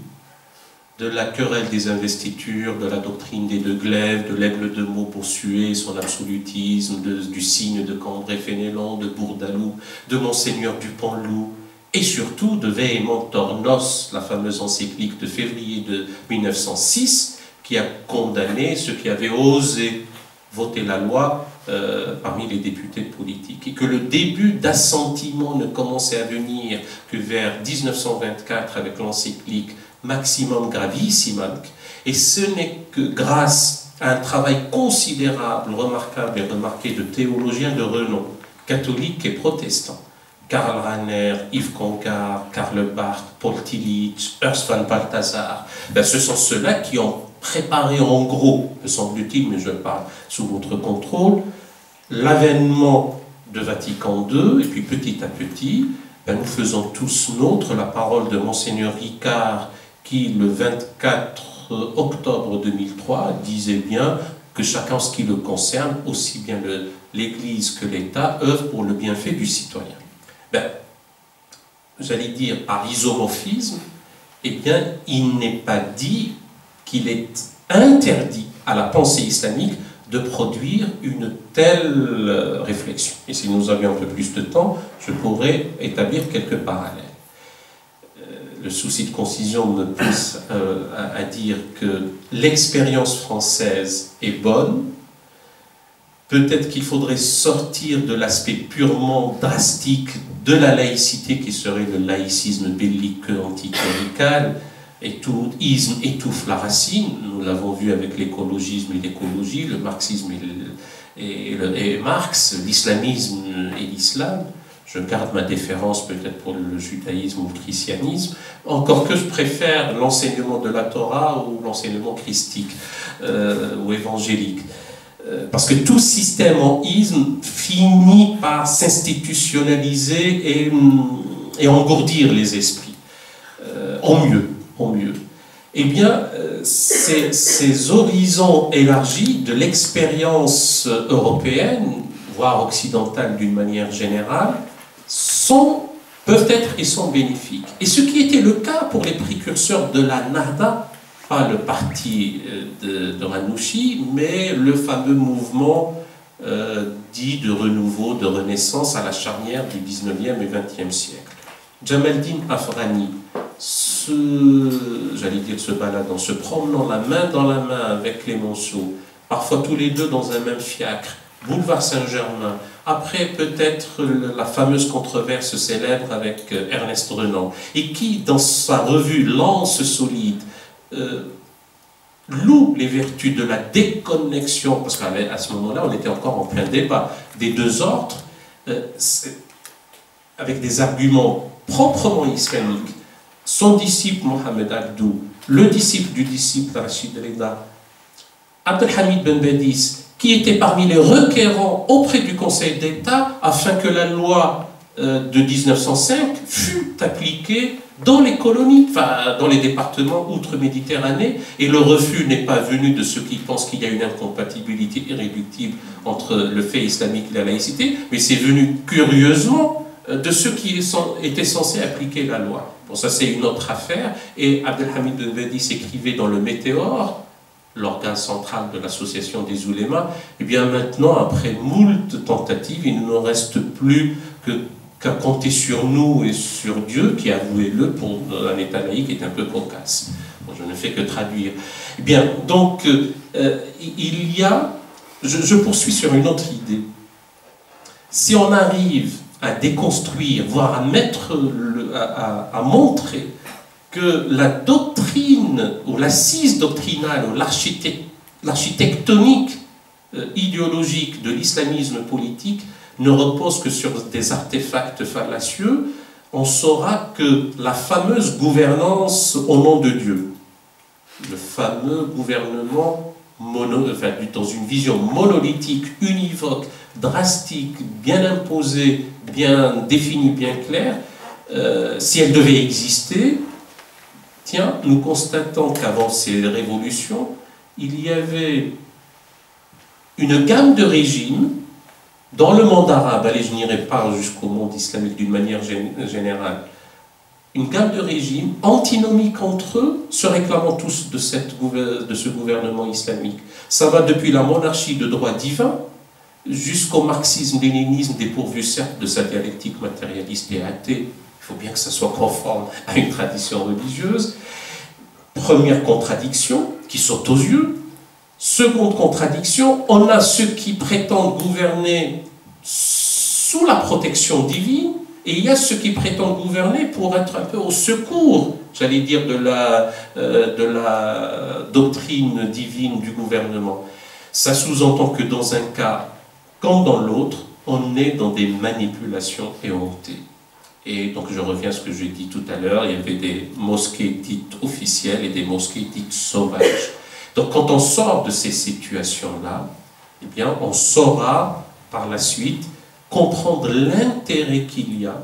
de la querelle des investitures, de la doctrine des 2 glaives, de l'aigle de Meaux Bossuet, son absolutisme, du signe de Cambrai-Fénélon, de Bourdaloue, de Monseigneur Dupont-Loup, et surtout de Vehement Tornos, la fameuse encyclique de février de 1906, qui a condamné ceux qui avaient osé voter la loi parmi les députés politiques, et que le début d'assentiment ne commençait à venir que vers 1924 avec l'encyclique Maximum Gravissimum, et ce n'est que grâce à un travail considérable, remarquable et remarqué de théologiens de renom, catholiques et protestants, Karl Rahner, Yves Congar, Karl Barth, Paul Tillich, Urs van Balthasar, ce sont ceux-là qui ont préparé en gros, me semble-t-il, mais je parle sous votre contrôle, l'avènement de Vatican II, et puis petit à petit, nous faisons tous nôtre la parole de Monseigneur Ricard, qui le 24 octobre 2003 disait bien que chacun ce qui le concerne, aussi bien l'Église que l'État, œuvre pour le bienfait du citoyen. J'allais dire par isomorphisme, eh bien, il n'est pas dit qu'il est interdit à la pensée islamique de produire une telle réflexion. Et si nous avions un peu plus de temps, je pourrais établir quelques parallèles. Le souci de concision me pousse à dire que l'expérience française est bonne. Peut-être qu'il faudrait sortir de l'aspect purement drastique de la laïcité, qui serait le laïcisme belliqueux anticlérical, et tout isme étouffe la racine. Nous l'avons vu avec l'écologisme et l'écologie, le marxisme et Marx, l'islamisme et l'islam. Je garde ma déférence peut-être pour le judaïsme ou le christianisme, encore que je préfère l'enseignement de la Torah ou l'enseignement christique ou évangélique. Parce que tout système en isme finit par s'institutionnaliser et engourdir les esprits, en mieux. Eh bien, ces horizons élargis de l'expérience européenne, voire occidentale d'une manière générale, peuvent être et sont bénéfiques. Et ce qui était le cas pour les précurseurs de la Nahda, pas le parti de Ranouchi, mais le fameux mouvement dit de renouveau, de renaissance à la charnière du 19e et 20e siècle. Jamaldin Afrani, j'allais dire se baladant, se promenant la main dans la main avec Clémenceau, parfois tous les deux dans un même fiacre, boulevard Saint-Germain, après peut-être la fameuse controverse célèbre avec Ernest Renan, et qui, dans sa revue Lance solide, loue les vertus de la déconnexion, parce qu'à ce moment-là, on était encore en plein débat, des deux ordres, avec des arguments proprement islamiques. Son disciple Mohamed Abdou, le disciple du disciple Rachid Reda, Abdelhamid Ben Bedis, qui était parmi les requérants auprès du Conseil d'État afin que la loi de 1905 fût appliquée dans les colonies, enfin dans les départements outre-Méditerranée, et le refus n'est pas venu de ceux qui pensent qu'il y a une incompatibilité irréductible entre le fait islamique et la laïcité, mais c'est venu curieusement de ceux qui étaient censés appliquer la loi. Bon, ça c'est une autre affaire, et Abdelhamid Ben Bedis écrivait dans le Météore, l'organe central de l'association des oulémas, et bien maintenant, après moult tentatives, il ne nous reste plus qu'à compter sur nous et sur Dieu, qui, avouez-le, pour un État laïque, est un peu cocasse. Bon, je ne fais que traduire. Eh bien, donc, il y a... Je poursuis sur une autre idée. Si on arrive à déconstruire, voire à mettre, à montrer que la doctrine, ou l'assise doctrinale, ou l'architectonique idéologique de l'islamisme politique ne repose que sur des artefacts fallacieux, on saura que la fameuse gouvernance au nom de Dieu, le fameux gouvernement dans une vision monolithique, univoque, drastique, bien imposée, bien définie, bien claire, si elle devait exister, tiens, nous constatons qu'avant ces révolutions, il y avait une gamme de régimes dans le monde arabe, allez, je n'irai pas jusqu'au monde islamique d'une manière générale, une gamme de régimes antinomiques entre eux, se réclamant tous de ce gouvernement islamique. Ça va depuis la monarchie de droit divin jusqu'au marxisme-léninisme, dépourvu certes de sa dialectique matérialiste et athée. Il faut bien que ça soit conforme à une tradition religieuse. Première contradiction qui saute aux yeux. Seconde contradiction, on a ceux qui prétendent gouverner sous la protection divine, et il y a ceux qui prétendent gouverner pour être un peu au secours, j'allais dire, de la doctrine divine du gouvernement. Ça sous-entend que dans un cas comme dans l'autre, on est dans des manipulations éhontées. Et donc je reviens à ce que j'ai dit tout à l'heure, il y avait des mosquées dites officielles et des mosquées dites sauvages. Donc quand on sort de ces situations-là, eh bien on saura par la suite comprendre l'intérêt qu'il y a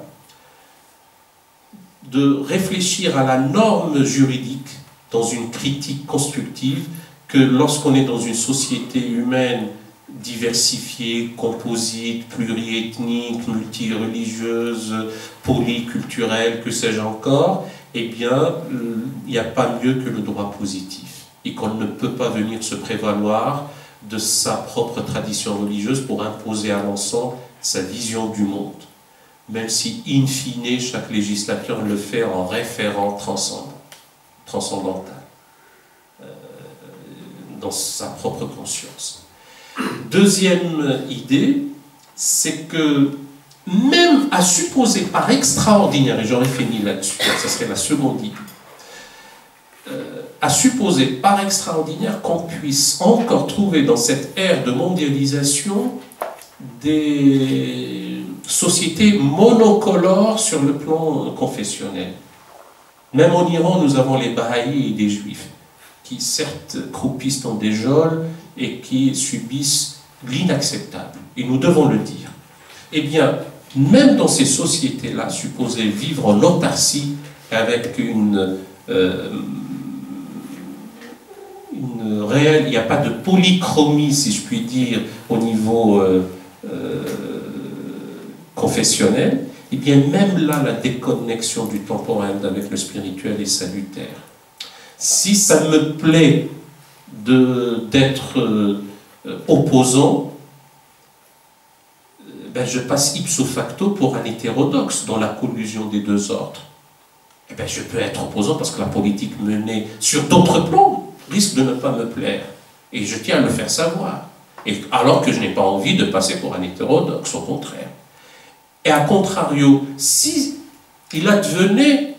de réfléchir à la norme juridique dans une critique constructive, que lorsqu'on est dans une société humaine diversifiée, composite, pluriethnique, multireligieuse, polyculturelle, que sais-je encore, eh bien, il n'y a pas mieux que le droit positif. Et qu'on ne peut pas venir se prévaloir de sa propre tradition religieuse pour imposer à l'ensemble sa vision du monde. Même si, in fine, chaque législateur le fait en référent transcendantal, dans sa propre conscience. Deuxième idée, c'est que même à supposer par extraordinaire, et j'aurais fini là-dessus, ça serait la seconde idée, à supposer par extraordinaire qu'on puisse encore trouver dans cette ère de mondialisation des sociétés monocolores sur le plan confessionnel. Même en Iran, nous avons les Bahaïs et des Juifs, qui certes croupissent dans des geôles et qui subissent l'inacceptable. Et nous devons le dire. Eh bien, même dans ces sociétés-là, supposées vivre en autarcie, avec une réelle, il n'y a pas de polychromie, si je puis dire, au niveau confessionnel, et bien même là, la déconnexion du temporel avec le spirituel est salutaire. Si ça me plaît d'être opposant, ben je passe ipso facto pour un hétérodoxe dans la collusion des deux ordres. Et ben je peux être opposant parce que la politique menée sur d'autres plans risque de ne pas me plaire. Et je tiens à le faire savoir. Et alors que je n'ai pas envie de passer pour un hétérodoxe, au contraire. Et à contrario, si il advenait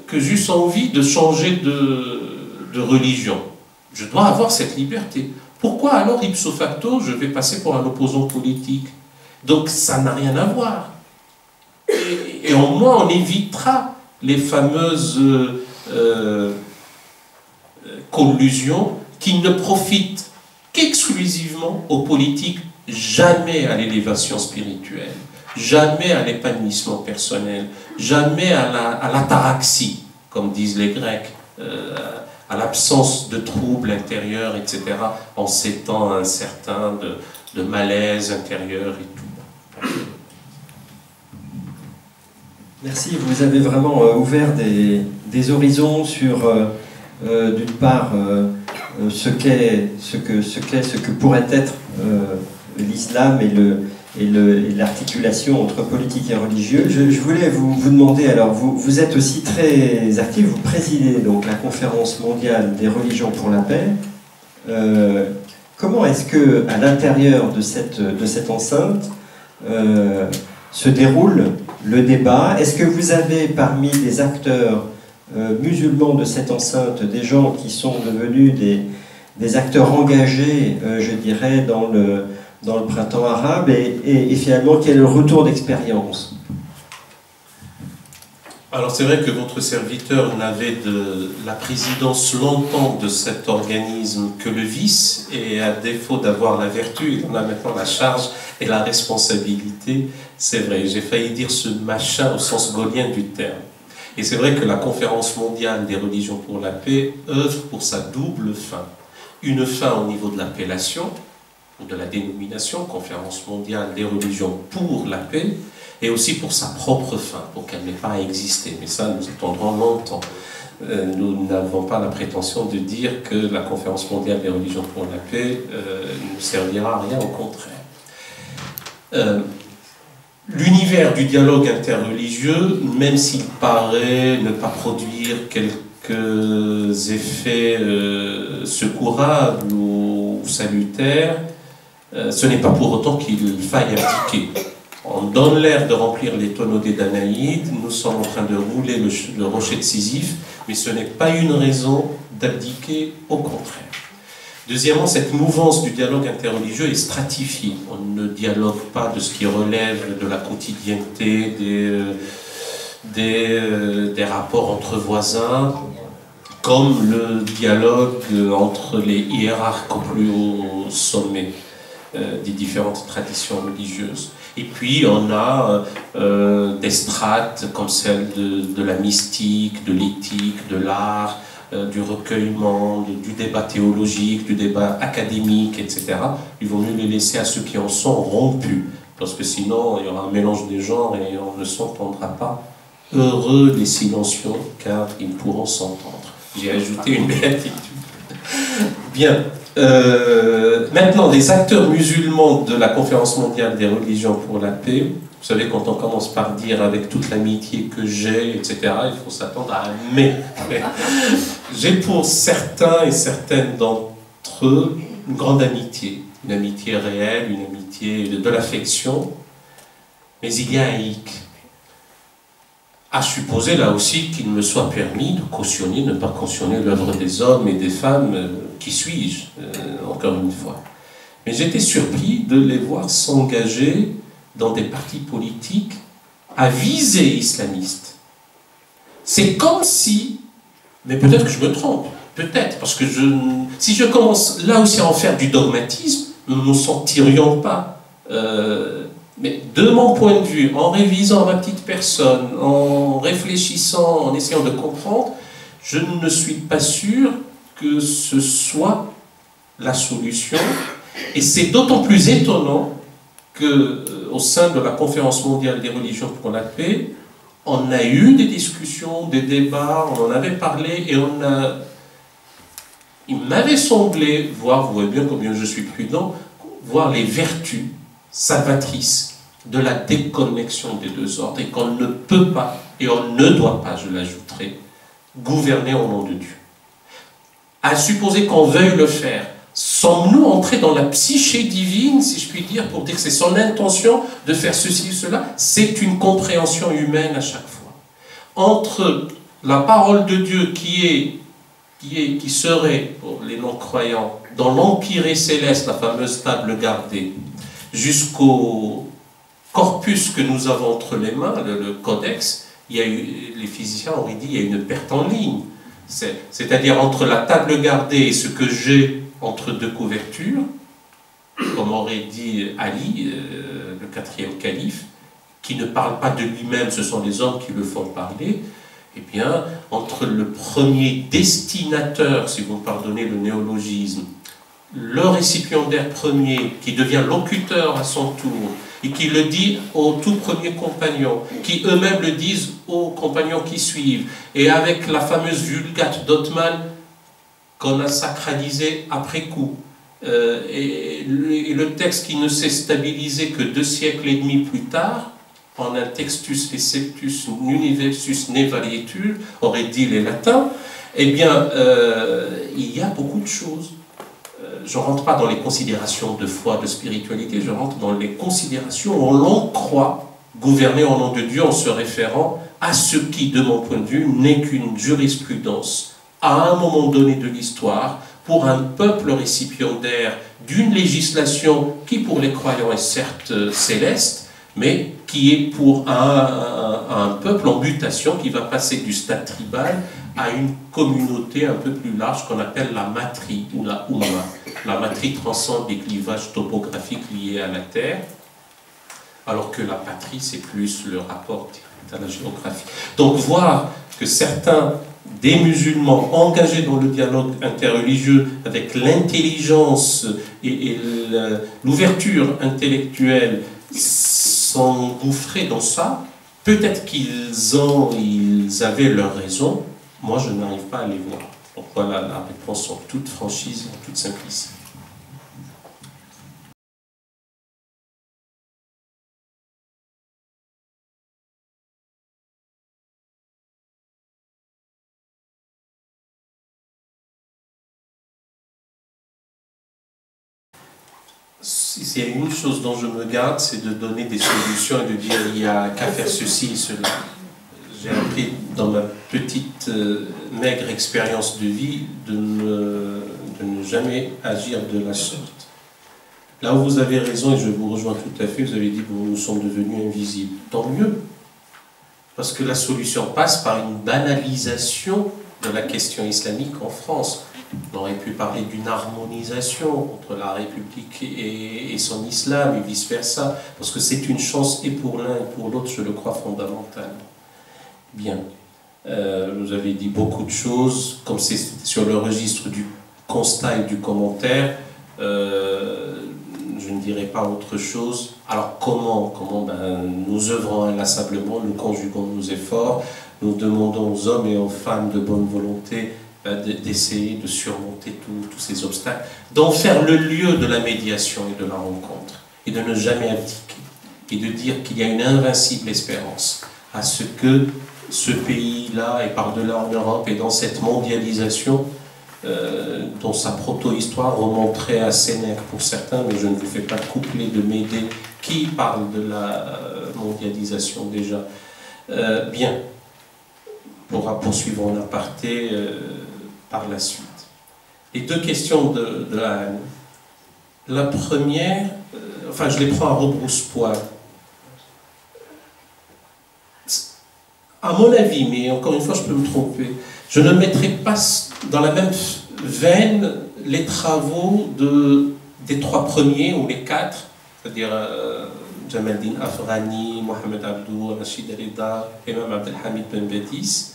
que j'eusse envie de changer de religion, je dois avoir cette liberté. Pourquoi alors, ipso facto, je vais passer pour un opposant politique? Donc ça n'a rien à voir. Et au moins on évitera les fameuses collusions qui ne profitent qu'exclusivement aux politiques, jamais à l'élévation spirituelle, jamais à l'épanouissement personnel, jamais à l'ataraxie, comme disent les Grecs, à l'absence de troubles intérieurs, etc., en ces temps incertains de malaise intérieur et tout. Merci, vous avez vraiment ouvert des horizons sur, d'une part, ce que pourrait être l'islam et l'articulation entre politique et religieux. Je voulais vous demander, alors vous êtes aussi très actif, vous présidez donc la conférence mondiale des religions pour la paix. Comment est-ce que, à l'intérieur de cette enceinte, se déroule le débat? Est-ce que vous avez parmi les acteurs musulmans de cette enceinte des gens qui sont devenus des acteurs engagés, je dirais, dans le printemps arabe, et finalement quel est le retour d'expérience? Alors c'est vrai que votre serviteur n'avait de la présidence longtemps de cet organisme que le vice, et à défaut d'avoir la vertu, il en a maintenant la charge et la responsabilité. C'est vrai, j'ai failli dire ce machin au sens gaulien du terme. Et c'est vrai que la conférence mondiale des religions pour la paix œuvre pour sa double fin. Une fin au niveau de l'appellation, ou de la dénomination, conférence mondiale des religions pour la paix, et aussi pour sa propre fin, pour qu'elle n'ait pas à exister. Mais ça, nous attendrons longtemps. Nous n'avons pas la prétention de dire que la conférence mondiale des religions pour la paix ne servira à rien, au contraire. l'univers du dialogue interreligieux, même s'il paraît ne pas produire quelques effets secourables ou salutaires, ce n'est pas pour autant qu'il faille abdiquer. On donne l'air de remplir les tonneaux des Danaïdes, nous sommes en train de rouler le rocher de Sisyphe, mais ce n'est pas une raison d'abdiquer, au contraire. Deuxièmement, cette mouvance du dialogue interreligieux est stratifiée. On ne dialogue pas de ce qui relève de la quotidienneté, des rapports entre voisins, comme le dialogue entre les hiérarques au plus haut sommet des différentes traditions religieuses. Et puis on a des strates comme celle de la mystique, de l'éthique, de l'art, du recueillement, du débat théologique, du débat académique, etc. Il vaut mieux les laisser à ceux qui en sont rompus, parce que sinon il y aura un mélange des genres et on ne s'entendra pas. Heureux les silencieux, car ils pourront s'entendre. J'ai ajouté une béatitude. Bien. Maintenant, les acteurs musulmans de la Conférence mondiale des religions pour la paix, vous savez, quand on commence par dire avec toute l'amitié que j'ai, etc., il faut s'attendre à un mais. J'ai pour certains et certaines d'entre eux une grande amitié, une amitié réelle, une amitié de l'affection, mais il y a un hic. À supposer là aussi qu'il me soit permis de cautionner, ne pas cautionner l'œuvre des hommes et des femmes, qui suis-je, encore une fois. Mais j'étais surpris de les voir s'engager dans des partis politiques à visée islamiste. C'est comme si, mais peut-être que je me trompe, peut-être, parce que si je commence là aussi à en faire du dogmatisme, nous ne nous sentirions pas. Mais de mon point de vue, en révisant ma petite personne, en réfléchissant, en essayant de comprendre, je ne suis pas sûr que ce soit la solution. Et c'est d'autant plus étonnant qu'au sein de la Conférence mondiale des religions pour la paix, on a eu des discussions, des débats, on en avait parlé et il m'avait semblé voir, vous voyez bien combien je suis prudent, voir les vertus salvatrice de la déconnexion des deux ordres et qu'on ne peut pas, et on ne doit pas, je l'ajouterai, gouverner au nom de Dieu. À supposer qu'on veuille le faire, sommes-nous entrés dans la psyché divine, si je puis dire, pour dire que c'est son intention de faire ceci ou cela? C'est une compréhension humaine à chaque fois. Entre la parole de Dieu qui serait, pour les non-croyants, dans l'empire céleste, la fameuse table gardée, jusqu'au corpus que nous avons entre les mains, le codex, les physiciens auraient dit qu'il y a une perte en ligne. C'est-à-dire entre la table gardée et ce que j'ai entre deux couvertures, comme aurait dit Ali, le quatrième calife, qui ne parle pas de lui-même, ce sont les hommes qui le font parler, eh bien, entre le premier destinateur, si vous me pardonnez le néologisme, le récipiendaire premier qui devient locuteur à son tour et qui le dit aux tout premiers compagnons, qui eux-mêmes le disent aux compagnons qui suivent, et avec la fameuse Vulgate d'Othman qu'on a sacralisée après coup, et le texte qui ne s'est stabilisé que 2 siècles et demi plus tard, en un textus receptus universus ne varietur, auraient dit les latins, eh bien, il y a beaucoup de choses. Je ne rentre pas dans les considérations de foi, de spiritualité, je rentre dans les considérations où l'on croit gouverner au nom de Dieu en se référant à ce qui, de mon point de vue, n'est qu'une jurisprudence à un moment donné de l'histoire pour un peuple récipiendaire d'une législation qui, pour les croyants, est certes céleste, mais qui est pour un peuple en mutation qui va passer du stade tribal à une communauté un peu plus large qu'on appelle la matrie ou la Oumma. La matrie transcende les clivages topographiques liés à la terre, alors que la patrie, c'est plus le rapport direct à la géographie. Donc voir que certains des musulmans engagés dans le dialogue interreligieux avec l'intelligence et l'ouverture intellectuelle s'engouffrer dans ça, peut-être qu'ils avaient leur raison, moi je n'arrive pas à les voir. Donc voilà la réponse en toute franchise, en toute simplicité. s'il y a une chose dont je me garde, c'est de donner des solutions et de dire il n'y a qu'à faire ceci et cela. J'ai appris dans ma petite maigre expérience de vie de ne jamais agir de la sorte. Là où vous avez raison, et je vous rejoins tout à fait, vous avez dit que nous sommes devenus invisibles. Tant mieux, parce que la solution passe par une banalisation de la question islamique en France. On aurait pu parler d'une harmonisation entre la République et son islam, et vice-versa, parce que c'est une chance et pour l'un et pour l'autre, je le crois, fondamentalement. Bien. Vous avez dit beaucoup de choses, comme c'est sur le registre du constat et du commentaire, je ne dirai pas autre chose. Alors comment nous œuvrons inlassablement, nous conjuguons nos efforts, nous demandons aux hommes et aux femmes de bonne volonté d'essayer de surmonter tous ces obstacles, d'en faire le lieu de la médiation et de la rencontre, et de ne jamais abdiquer, et de dire qu'il y a une invincible espérance à ce que ce pays-là, et par-delà en Europe, et dans cette mondialisation, dont sa proto-histoire remonterait à Sénèque pour certains, mais je ne vous fais pas coupler de Médée qui parle de la mondialisation déjà. Bien, on pourra poursuivre en aparté par la suite. Les deux questions de Anne. La première, enfin je les prends à rebrousse-poil. À mon avis, mais encore une fois je peux me tromper, je ne mettrai pas dans la même veine les travaux des trois premiers ou les quatre, c'est-à-dire Jamal Din Afghani, Mohamed Abdou, Rachid Rida, Imam Abdelhamid Ben Badis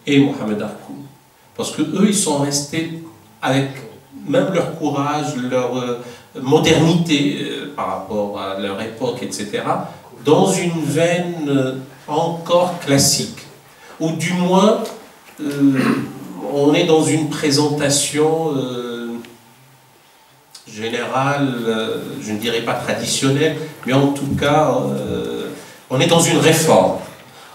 et Mohamed Harkoun. Parce que eux, ils sont restés avec même leur courage, leur modernité par rapport à leur époque, etc., dans une veine encore classique, ou du moins on est dans une présentation générale, je ne dirais pas traditionnelle, mais en tout cas on est dans une réforme.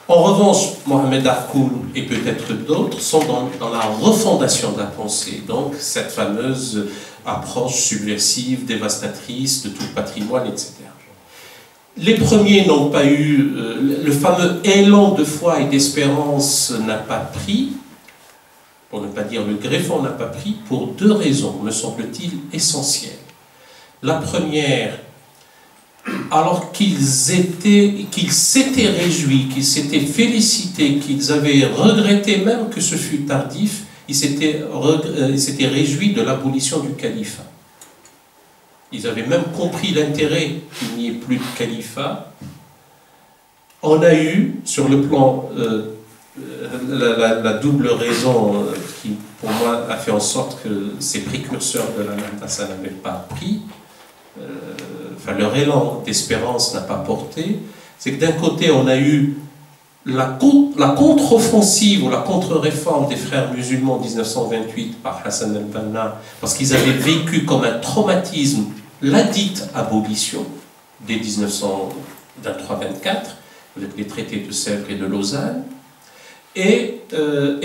En revanche, Mohamed Harkoun et peut-être d'autres sont dans la refondation de la pensée, donc cette fameuse approche subversive, dévastatrice de tout le patrimoine, etc. Les premiers n'ont pas eu, le fameux élan de foi et d'espérance n'a pas pris, pour ne pas dire le greffon n'a pas pris, pour deux raisons, me semble-t-il, essentielles. La première, alors qu'ils s'étaient réjouis, qu'ils s'étaient félicités, qu'ils avaient regretté même que ce fût tardif, ils s'étaient réjouis de l'abolition du califat. Ils avaient même compris l'intérêt qu'il n'y ait plus de califat. On a eu, sur le plan, la double raison qui, pour moi, a fait en sorte que ces précurseurs de la Nahda n'avaient pas pris, enfin leur élan d'espérance n'a pas porté, c'est que d'un côté on a eu la contre-offensive ou la contre-réforme des frères musulmans en 1928 par Hassan al-Banna, parce qu'ils avaient vécu comme un traumatisme la dite abolition dès 1923-24 avec les traités de Sèvres et de Lausanne, et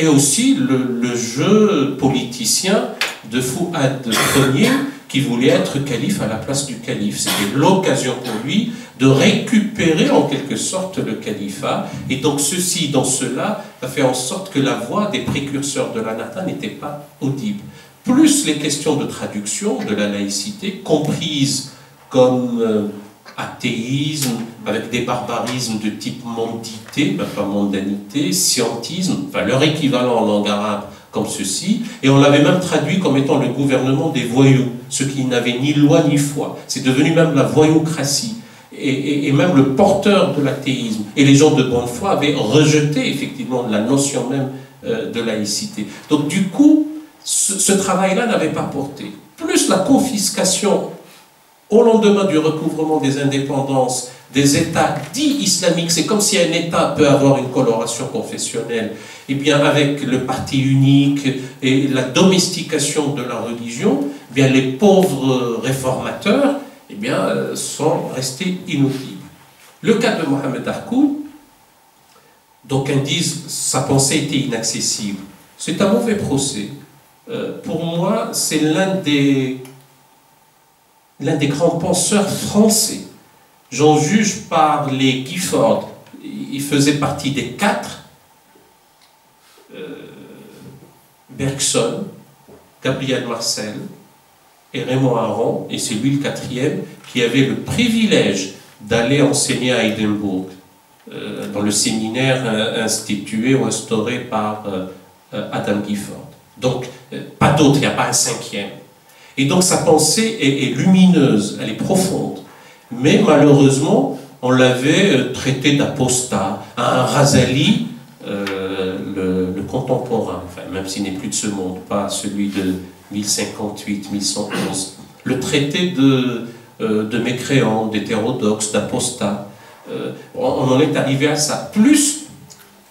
aussi le jeu politicien de Fouad Ier qui voulait être calife à la place du calife. C'était l'occasion pour lui de récupérer en quelque sorte le califat, et donc ceci dans cela a fait en sorte que la voix des précurseurs de la Nahda n'était pas audible. Plus les questions de traduction de la laïcité, comprises comme athéisme, avec des barbarismes de type mondité, ben pas mondanité, scientisme, enfin leur équivalent en langue arabe comme ceci, et on l'avait même traduit comme étant le gouvernement des voyous, ceux qui n'avaient ni loi ni foi. C'est devenu même la voyoucratie, et même le porteur de l'athéisme. Et les gens de bonne foi avaient rejeté effectivement la notion même de laïcité. Donc du coup, ce travail-là n'avait pas porté. Plus la confiscation au lendemain du recouvrement des indépendances des États dits islamiques, c'est comme si un État peut avoir une coloration confessionnelle, et bien avec le parti unique et la domestication de la religion, eh bien les pauvres réformateurs eh bien, sont restés inaudibles. Le cas de Mohamed Harkoun, d'aucuns disent sa pensée était inaccessible. C'est un mauvais procès. Pour moi, c'est l'un des l'un des grands penseurs français. J'en juge par les Gifford. Il faisait partie des 4. Bergson, Gabriel Marcel et Raymond Aron, et c'est lui le 4e, qui avait le privilège d'aller enseigner à Édimbourg, dans le séminaire institué ou instauré par Adam Gifford. Donc, pas d'autre, il n'y a pas un 5e. Et donc, sa pensée est lumineuse, elle est profonde. Mais malheureusement, on l'avait traité d'apostat. Un Razali, le contemporain, enfin, même s'il n'est plus de ce monde, pas celui de 1058-1111, le traité de mécréant, d'hétérodoxe, d'apostat. On en est arrivé à ça. Plus,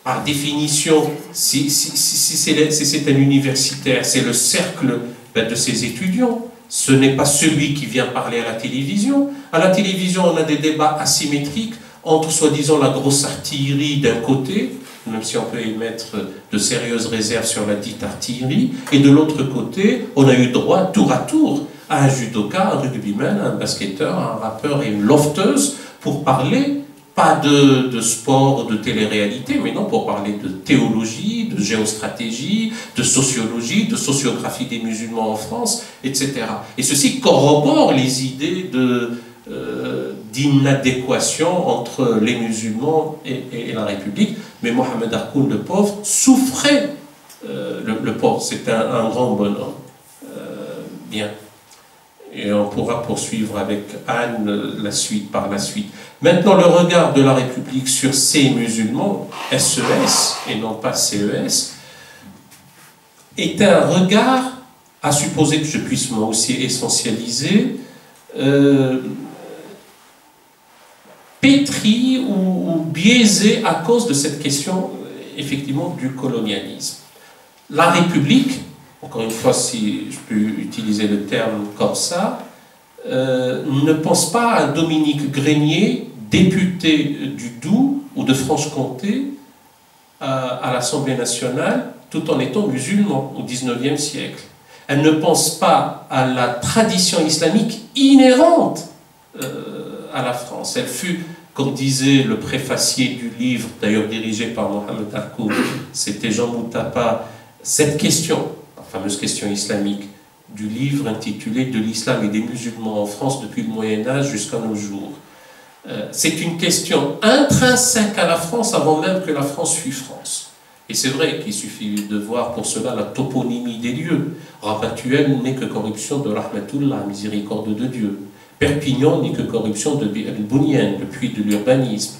par définition, si c'est un universitaire, c'est le cercle de ses étudiants. Ce n'est pas celui qui vient parler à la télévision. À la télévision, on a des débats asymétriques entre, soi-disant, la grosse artillerie d'un côté, même si on peut émettre de sérieuses réserves sur la dite artillerie, et de l'autre côté, on a eu droit, tour à tour, à un judoka, un rugbyman, un basketteur, un rappeur et une lofteuse, pour parler, pas de sport, de télé-réalité, mais non, pour parler de théologie, de géostratégie, de sociologie, de sociographie des musulmans en France, etc. Et ceci corrobore les idées d'inadéquation entre les musulmans et la République. Mais Mohamed Harkoun, le pauvre, souffrait. Le pauvre, c'est un grand bonhomme. Bien. Et on pourra poursuivre avec Anne la suite par la suite. Maintenant, le regard de la République sur ces musulmans, SES et non pas CES, est un regard, à supposer que je puisse moi aussi essentialiser, pétri ou biaisé à cause de cette question, effectivement, du colonialisme. La République, encore une fois, si je peux utiliser le terme comme ça, ne pense pas à Dominique Grenier, député du Doubs ou de Franche-Comté à l'Assemblée nationale, tout en étant musulman au XIXe siècle. Elle ne pense pas à la tradition islamique inhérente à la France. Elle fut, comme disait le préfacier du livre, d'ailleurs dirigé par Mohamed Harkoun, c'était Jean Moutapa, cette question, la fameuse question islamique, du livre intitulé « De l'islam et des musulmans en France depuis le Moyen-Âge jusqu'à nos jours ». C'est une question intrinsèque à la France avant même que la France fût France. Et c'est vrai qu'il suffit de voir pour cela la toponymie des lieux. Rabatuel n'est que corruption de Rahmatullah, miséricorde de Dieu. Perpignan n'est que corruption de Bounien, le puits de l'urbanisme.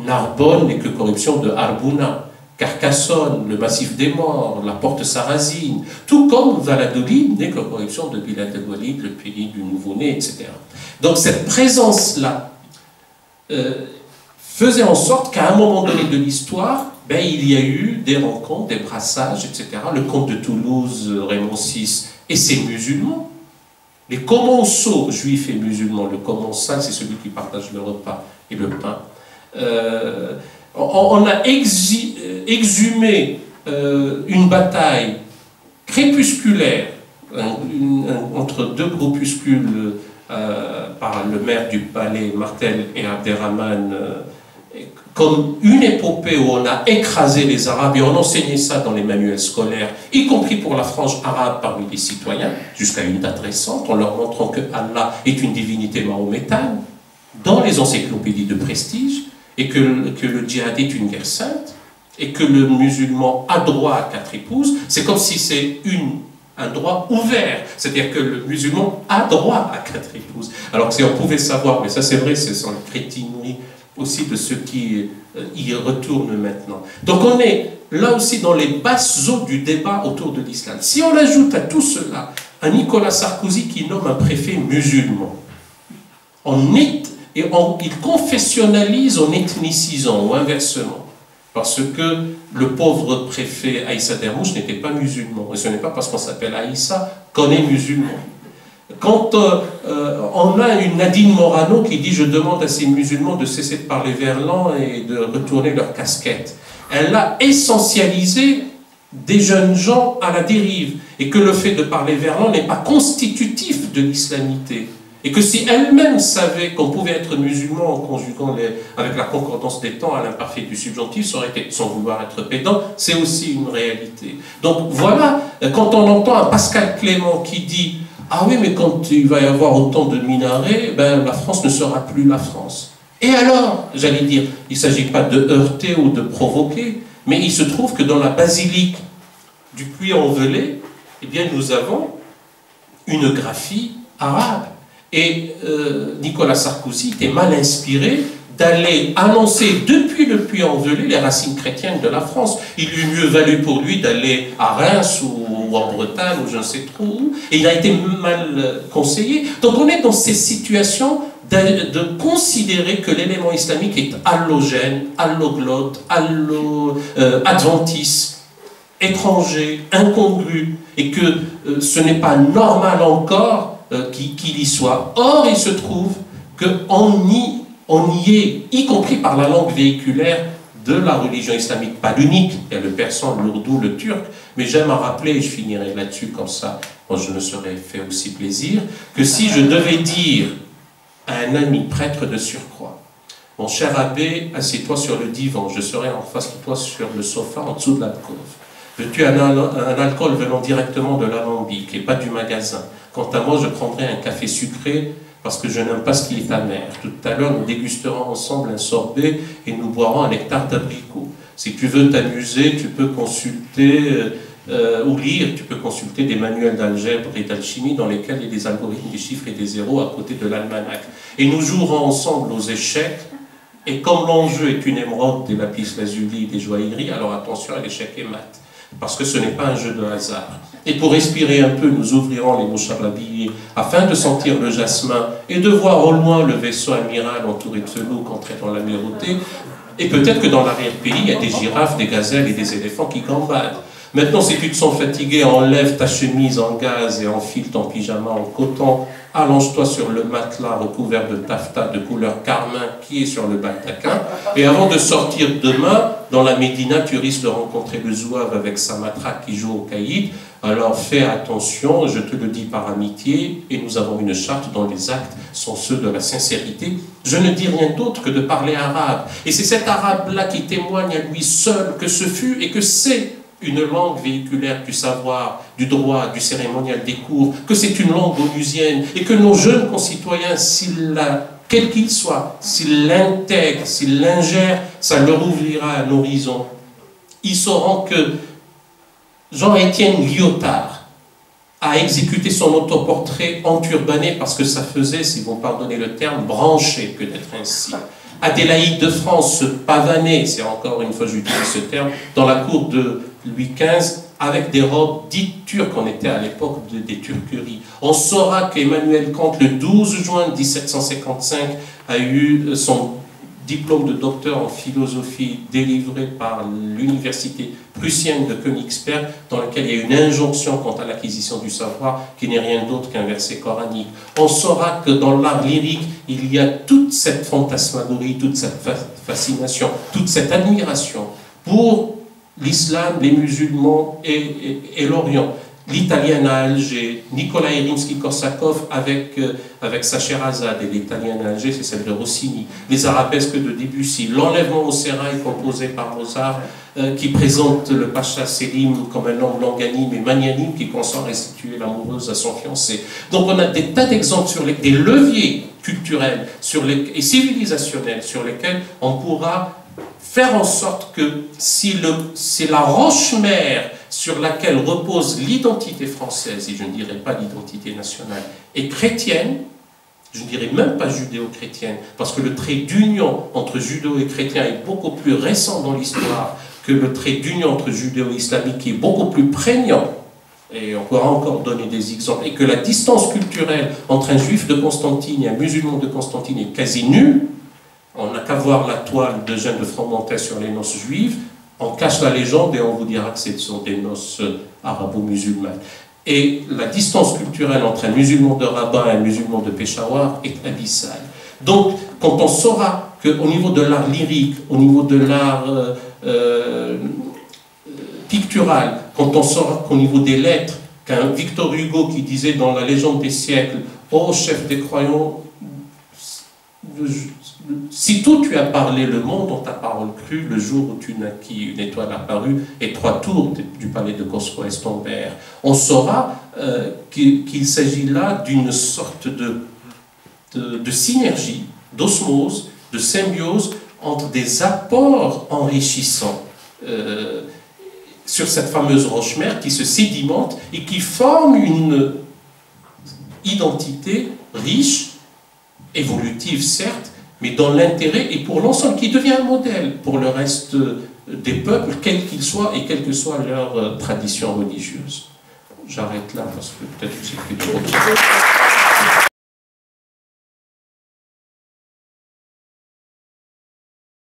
Narbonne n'est que corruption de Arbouna. Carcassonne, le massif des morts, la porte sarrasine, tout comme Valladolid n'est que corruption de Bilad el-Walid, le pays du nouveau-né, etc. Donc cette présence-là faisait en sorte qu'à un moment donné de l'histoire, il y a eu des rencontres, des brassages, etc. Le comte de Toulouse, Raymond VI, et ses musulmans. Les commensaux juifs et musulmans, le commensal, c'est celui qui partage le repas et le pain. On a exhumé une bataille crépusculaire entre deux groupuscules par le maire du palais, Martel et Abderrahman, comme une épopée où on a écrasé les Arabes et on enseignait ça dans les manuels scolaires, y compris pour la frange arabe parmi les citoyens, jusqu'à une date récente, en leur montrant que Allah est une divinité mahométane, dans les encyclopédies de prestige, et que le djihad est une guerre sainte, et que le musulman a droit à 4 épouses. C'est comme si c'est un droit ouvert, c'est-à-dire que le musulman a droit à 4 épouses. Alors si on pouvait savoir, mais ça c'est vrai, ce sont les crétineries aussi de ceux qui y retournent maintenant. Donc on est là aussi dans les basses eaux du débat autour de l'islam. Si on ajoute à tout cela un Nicolas Sarkozy qui nomme un préfet musulman, il confessionnalise en ethnicisant ou inversement. Parce que le pauvre préfet Aïssa Dermouche n'était pas musulman. Et ce n'est pas parce qu'on s'appelle Aïssa qu'on est musulman. Quand on a une Nadine Morano qui dit « Je demande à ces musulmans de cesser de parler verlan et de retourner leur casquette », elle a essentialisé des jeunes gens à la dérive. Et que le fait de parler verlan n'est pas constitutif de l'islamité. Et que si elle-même savait qu'on pouvait être musulman en conjuguant avec la concordance des temps à l'imparfait du subjonctif, ça aurait été, sans vouloir être pédant, c'est aussi une réalité. Donc voilà, quand on entend un Pascal Clément qui dit « Ah oui, mais quand il va y avoir autant de minarets, ben, la France ne sera plus la France. » Et alors, j'allais dire, il ne s'agit pas de heurter ou de provoquer, mais il se trouve que dans la basilique du Puy-en-Velay, eh bien, nous avons une graphie arabe. Et Nicolas Sarkozy était mal inspiré d'aller annoncer depuis le Puy-en-Velay les racines chrétiennes de la France. Il eût mieux valu pour lui d'aller à Reims ou en Bretagne ou je ne sais trop où. Et il a été mal conseillé. Donc on est dans ces situations de considérer que l'élément islamique est allogène, alloglotte, adventiste, étranger, incongru, et que ce n'est pas normal encore qu'il y soit. Or, il se trouve qu'on y est, y compris par la langue véhiculaire de la religion islamique, pas l'unique, il y a le persan, l'ourdou, le turc, mais j'aime à rappeler, et je finirai là-dessus comme ça, moi je me serais fait aussi plaisir, que si je devais dire à un ami prêtre de surcroît, mon cher abbé, assieds-toi sur le divan, je serai en face de toi sur le sofa en dessous de l'alcôve. Veux-tu un alcool venant directement de l'alambic et pas du magasin? Quant à moi, je prendrai un café sucré parce que je n'aime pas ce qui est amer. Tout à l'heure, nous dégusterons ensemble un sorbet et nous boirons un nectar d'abricot. Si tu veux t'amuser, tu peux consulter ou lire, tu peux consulter des manuels d'algèbre et d'alchimie dans lesquels il y a des algorithmes, des chiffres et des zéros à côté de l'almanach. Et nous jouerons ensemble aux échecs. Et comme l'enjeu est une émeraude, des lapis lazuli, des joailleries, alors attention à l'échec et mat. Parce que ce n'est pas un jeu de hasard. Et pour respirer un peu, nous ouvrirons les mouchards habillés afin de sentir le jasmin et de voir au loin le vaisseau amiral entouré de felouques entrer dans l'amirauté. Et peut-être que dans l'arrière-pays, il y a des girafes, des gazelles et des éléphants qui gambadent. Maintenant, si tu te sens fatigué, enlève ta chemise en gaz et enfile ton pyjama en coton. Allonge-toi sur le matelas recouvert de taffetas de couleur carmin qui est sur le baldaquin. Et avant de sortir demain, dans la Médina, tu risques de rencontrer le zouave avec sa matraque qui joue au caïd. Alors fais attention, je te le dis par amitié, et nous avons une charte dont les actes sont ceux de la sincérité. Je ne dis rien d'autre que de parler arabe. Et c'est cet arabe-là qui témoigne à lui seul que ce fut et que c'est une langue véhiculaire du savoir, du droit, du cérémonial des cours, que c'est une langue onusienne, et que nos jeunes concitoyens, quel qu'il soit, s'ils l'intègrent, s'ils l'ingèrent, ça leur ouvrira un horizon. Ils sauront que Jean-Étienne Lyotard a exécuté son autoportrait enturbané parce que ça faisait, si vous pardonnez le terme, branché que d'être ainsi. Adélaïde de France se pavanait, c'est encore une fois j'utilise ce terme, dans la cour de Louis XV avec des robes dites turques. On était à l'époque des turqueries. On saura qu'Emmanuel Kant, le 12 juin 1755, a eu son diplôme de docteur en philosophie délivré par l'université prussienne de Königsberg, dans lequel il y a une injonction quant à l'acquisition du savoir qui n'est rien d'autre qu'un verset coranique. On saura que dans l'art lyrique, il y a toute cette fantasmagorie, toute cette fascination, toute cette admiration pour l'islam, les musulmans et l'Orient. L'Italienne à Alger, Nikolai Rimsky-Korsakov avec sa Sherazade, et l'Italienne à Alger, c'est celle de Rossini. Les arabesques de Debussy, l'enlèvement au sérail composé par Mozart, qui présente le Pacha Selim comme un homme longanime et magnanime qui consent à restituer l'amoureuse à son fiancé. Donc on a des tas d'exemples sur des leviers culturels et civilisationnels sur lesquels on pourra faire en sorte que si c'est la roche-mère sur laquelle repose l'identité française, et je ne dirais pas l'identité nationale, et chrétienne, je ne dirais même pas judéo-chrétienne, parce que le trait d'union entre judéo et chrétien est beaucoup plus récent dans l'histoire que le trait d'union entre judéo-islamique qui est beaucoup plus prégnant, et on pourra encore donner des exemples, et que la distance culturelle entre un juif de Constantine et un musulman de Constantine est quasi nulle. On n'a qu'à voir la toile de Jeanne de Fromentin sur les noces juives, on cache la légende et on vous dira que ce sont des noces arabo-musulmanes. Et la distance culturelle entre un musulman de Rabat et un musulman de Peshawar est abyssale. Donc, quand on saura qu'au niveau de l'art lyrique, au niveau de l'art pictural, quand on saura qu'au niveau des lettres, qu'un Victor Hugo qui disait dans la légende des siècles, « Ô chef des croyants, sitôt tu as parlé le monde dont ta parole crut, le jour où tu naquis, une étoile apparut, et 3 tours du palais de Cosroès tombèrent. » On saura qu'il s'agit là d'une sorte de synergie, d'osmose, de symbiose entre des apports enrichissants sur cette fameuse roche-mère qui se sédimente et qui forme une identité riche, évolutive certes, mais dans l'intérêt et pour l'ensemble, qui devient un modèle pour le reste des peuples, quels qu'ils soient et quelle que soit leur tradition religieuse. J'arrête là parce que peut-être que c'est plus trop.